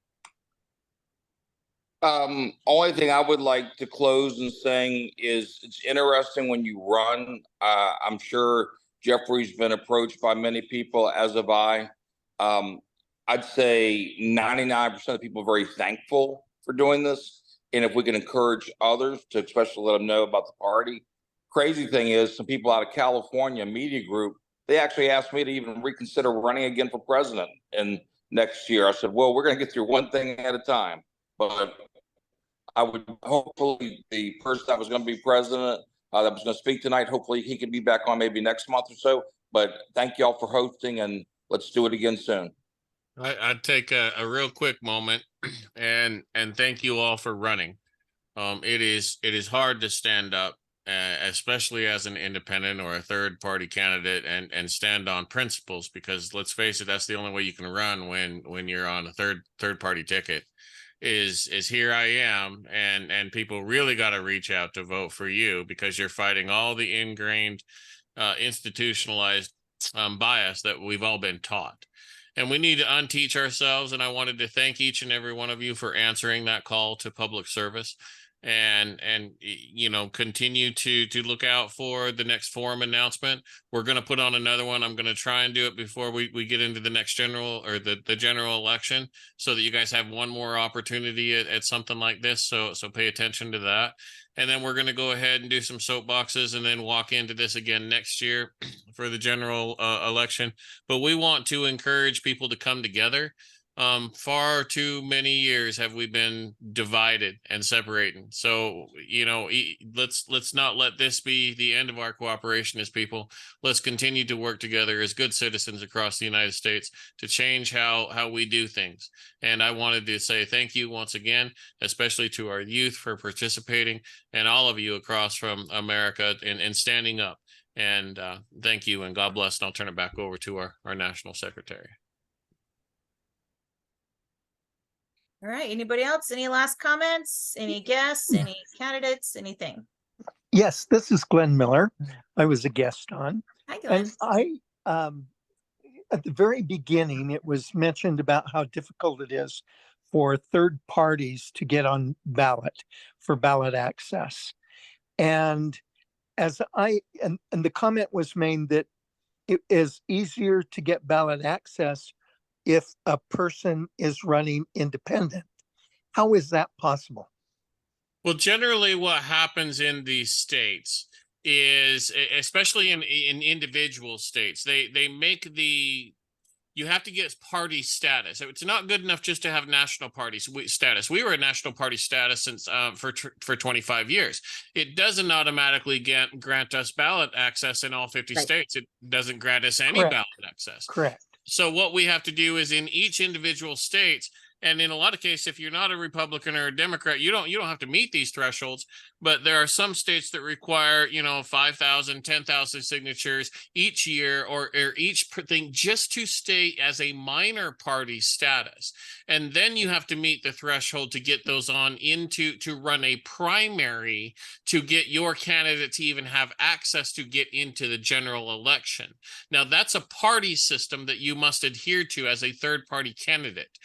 Only thing I would like to close in saying is it's interesting when you run. I'm sure Jeffrey's been approached by many people, as have I. I'd say 99% of people are very thankful for doing this. And if we can encourage others to especially let them know about the party. Crazy thing is some people out of California media group, they actually asked me to even reconsider running again for president in next year. I said, well, we're going to get through one thing at a time. But I would hopefully the person that was going to be president that was going to speak tonight, hopefully he can be back on maybe next month or so. But thank y'all for hosting, and let's do it again soon. I'd take a real quick moment and thank you all for running. It is hard to stand up, especially as an independent or a third party candidate, and stand on principles, because let's face it, that's the only way you can run when you're on a third party ticket. Is here I am, and people really got to reach out to vote for you, because you're fighting all the ingrained institutionalized bias that we've all been taught, and we need to unteach ourselves. And I wanted to thank each and every one of you for answering that call to public service, and you know, continue to look out for the next forum announcement. We're going to put on another one. I'm going to try and do it before we get into the next general or the general election, so that you guys have one more opportunity at something like this. So pay attention to that. And then we're going to go ahead and do some soapboxes and then walk into this again next year for the general election. But we want to encourage people to come together. Far too many years have we been divided and separating. So, you know, let's not let this be the end of our cooperation as people. Let's continue to work together as good citizens across the United States to change how we do things. And I wanted to say thank you once again, especially to our youth for participating, and all of you across from America and standing up. And thank you, and God bless. And I'll turn it back over to our national secretary. All right. Anybody else? Any last comments? Any guests? Any candidates? Anything? Yes, this is Glenn Miller. I was a guest on. Hi, Glenn. And I, at the very beginning, it was mentioned about how difficult it is for third parties to get on ballot for ballot access. And as and the comment was made that it is easier to get ballot access if a person is running independent. How is that possible? Well, generally what happens in these states is, especially in individual states, they make you have to get party status. It's not good enough just to have national party status. We were a national party status since for 25 years. It doesn't automatically grant us ballot access in all 50 Right. states. It doesn't grant us any Correct. ballot access. Correct. So what we have to do is in each individual states, and in a lot of cases, if you're not a Republican or a Democrat, you don't have to meet these thresholds. But there are some states that require, 5,000, 10,000 signatures each year or each thing just to stay as a minor party status. And then you have to meet the threshold to get those on to run a primary to get your candidate to even have access to get into the general election. Now, that's a party system that you must adhere to as a third party candidate.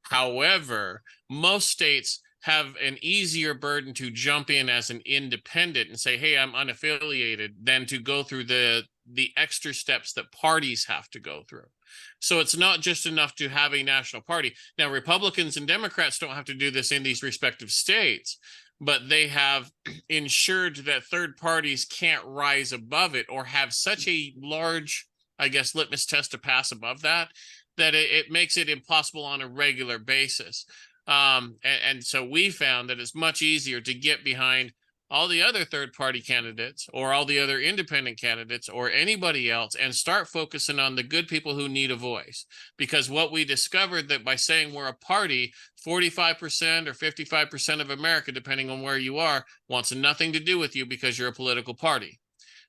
However, most states have an easier burden to jump in as an independent and say, hey, I'm unaffiliated, than to go through the extra steps that parties have to go through. So it's not just enough to have a national party. Now, Republicans and Democrats don't have to do this in these respective states, but they have ensured that third parties can't rise above it or have such a large, I guess, litmus test to pass above that it makes it impossible on a regular basis. And so we found that it's much easier to get behind all the other third party candidates or all the other independent candidates or anybody else and start focusing on the good people who need a voice. Because what we discovered that by saying we're a party, 45% or 55% of America, depending on where you are, wants nothing to do with you because you're a political party.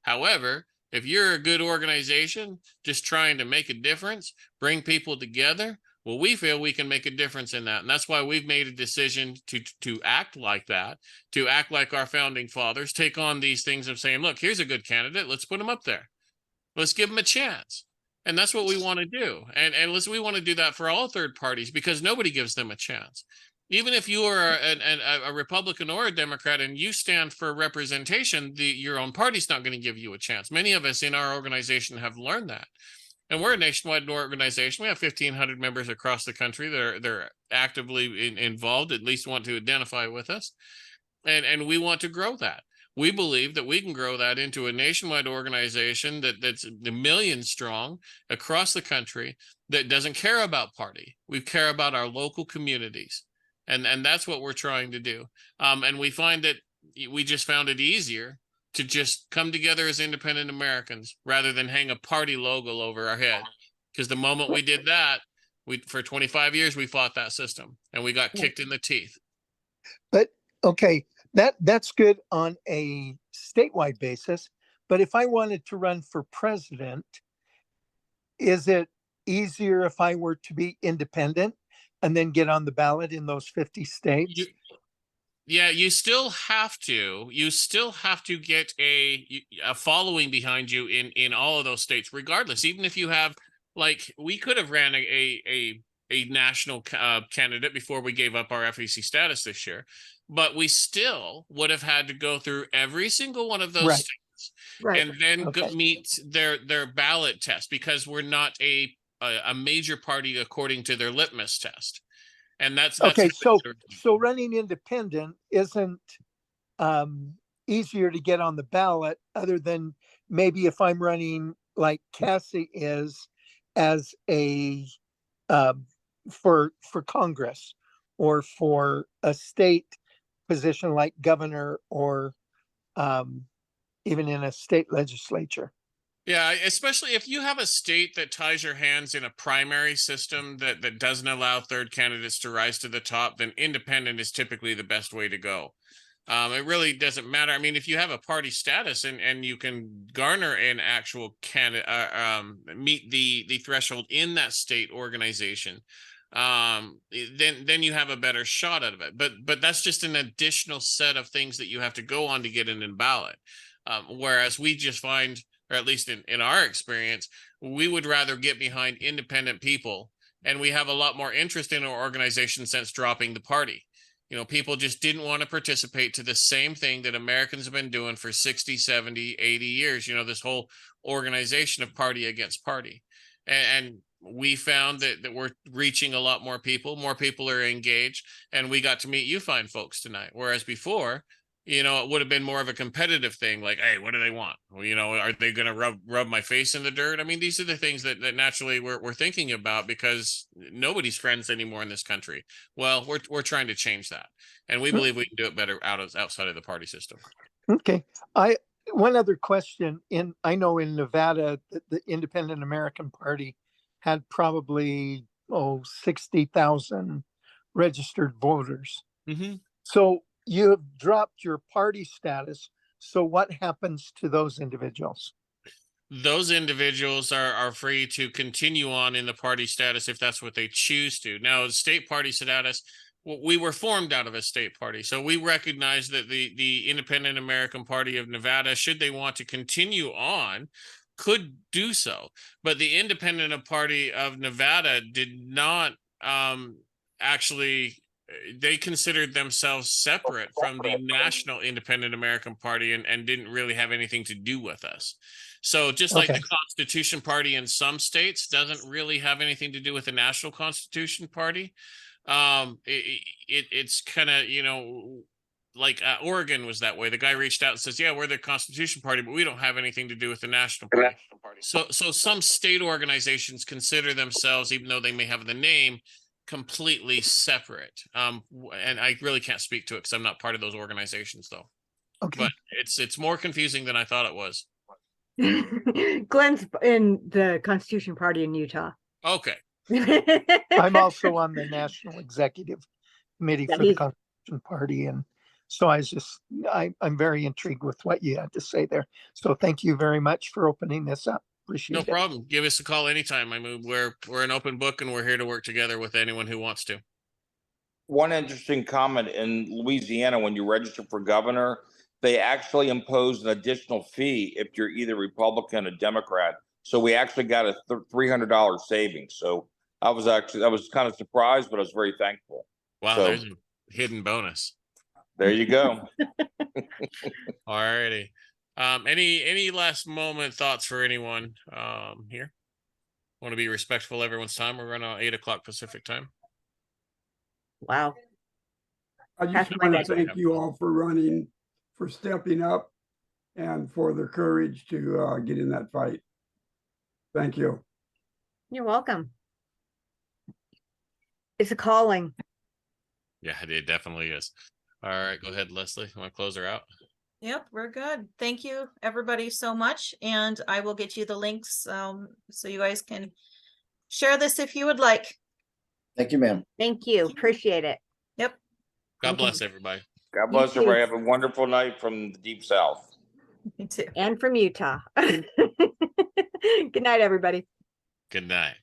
However, if you're a good organization just trying to make a difference, bring people together, well, we feel we can make a difference in that. And that's why we've made a decision to act like that, to act like our founding fathers, take on these things of saying, look, here's a good candidate. Let's put him up there. Let's give him a chance. And that's what we want to do. And we want to do that for all third parties because nobody gives them a chance. Even if you are a Republican or a Democrat and you stand for representation, your own party's not going to give you a chance. Many of us in our organization have learned that. And we're a nationwide organization. We have 1,500 members across the country that are actively involved, at least want to identify with us. And we want to grow that. We believe that we can grow that into a nationwide organization that's a million strong across the country that doesn't care about party. We care about our local communities. And that's what we're trying to do. And we find that we just found it easier to just come together as independent Americans rather than hang a party logo over our head. Because the moment we did that, for 25 years, we fought that system and we got kicked in the teeth. But okay, that's good on a statewide basis. But if I wanted to run for president, is it easier if I were to be independent and then get on the ballot in those 50 states? Yeah, you still have to get a following behind you in all of those states, regardless. Even if you have, like, we could have ran a national candidate before we gave up our FEC status this year, but we still would have had to go through every single one of those states and then meet their ballot test because we're not a major party according to their litmus test. And that's okay. So running independent isn't easier to get on the ballot, other than maybe if I'm running like Cassie is as a for Congress or for a state position like governor or even in a state legislature. Yeah, especially if you have a state that ties your hands in a primary system that doesn't allow third candidates to rise to the top, then independent is typically the best way to go. It really doesn't matter. I mean, if you have a party status and you can garner an actual candidate, meet the threshold in that state organization, then you have a better shot out of it. But that's just an additional set of things that you have to go on to get in ballot. Whereas we just find, or at least in our experience, we would rather get behind independent people. And we have a lot more interest in our organization since dropping the party. You know, people just didn't want to participate to the same thing that Americans have been doing for 60, 70, 80 years, you know, this whole organization of party against party. And we found that we're reaching a lot more people are engaged, and we got to meet you fine folks tonight. Whereas before, you know, it would have been more of a competitive thing, like, hey, what do they want? Well, you know, are they going to rub my face in the dirt? I mean, these are the things that naturally we're thinking about because nobody's friends anymore in this country. Well, we're trying to change that, and we believe we can do it better outside of the party system. Okay, one other question. I know in Nevada, the Independent American Party had probably 60,000 registered voters. Mm-hmm. So you have dropped your party status. So what happens to those individuals? Those individuals are free to continue on in the party status if that's what they choose to. Now, state party status, we were formed out of a state party. So we recognize that the Independent American Party of Nevada, should they want to continue on, could do so. But the Independent Party of Nevada did not actually, they considered themselves separate from the National Independent American Party and didn't really have anything to do with us. So just like the Constitution Party in some states doesn't really have anything to do with the National Constitution Party, it's kind of, you know, like Oregon was that way. The guy reached out and says, yeah, we're the Constitution Party, but we don't have anything to do with the National Party. So some state organizations consider themselves, even though they may have the name, completely separate. And I really can't speak to it because I'm not part of those organizations, though. Okay, but it's more confusing than I thought it was. Glenn's in the Constitution Party in Utah. Okay. I'm also on the National Executive Committee Yeah, for the he's- Constitution Party, and so I'm very intrigued with what you had to say there. So thank you very much for opening this up. Appreciate No it. problem. Give us a call anytime. I mean, we're an open book and we're here to work together with anyone who wants to. One interesting comment in Louisiana, when you register for governor, they actually imposed an additional fee if you're either Republican or Democrat. So we actually got a $300 savings. So I was kind of surprised, but I was very thankful. Wow, So- there's a hidden bonus. There you go. Alrighty. Any last moment thoughts for anyone here? Want to be respectful of everyone's time. We're running on 8 o'clock Pacific time. Wow. I just That's my want to next- thank you all for running, for stepping up, and for the courage to get in that fight. Thank you. You're welcome. It's a calling. Yeah, it definitely is. All right, go ahead, Leslie. You want to close her out? Yep, we're good. Thank you, everybody, so much. And I will get you the links so you guys can share this if you would like. Thank you, ma'am. Thank you. Appreciate it. Yep. God Okay. bless everybody. God bless too. everybody. Have a wonderful night from the deep south. Me too. And from Utah. Good night, everybody. Good night.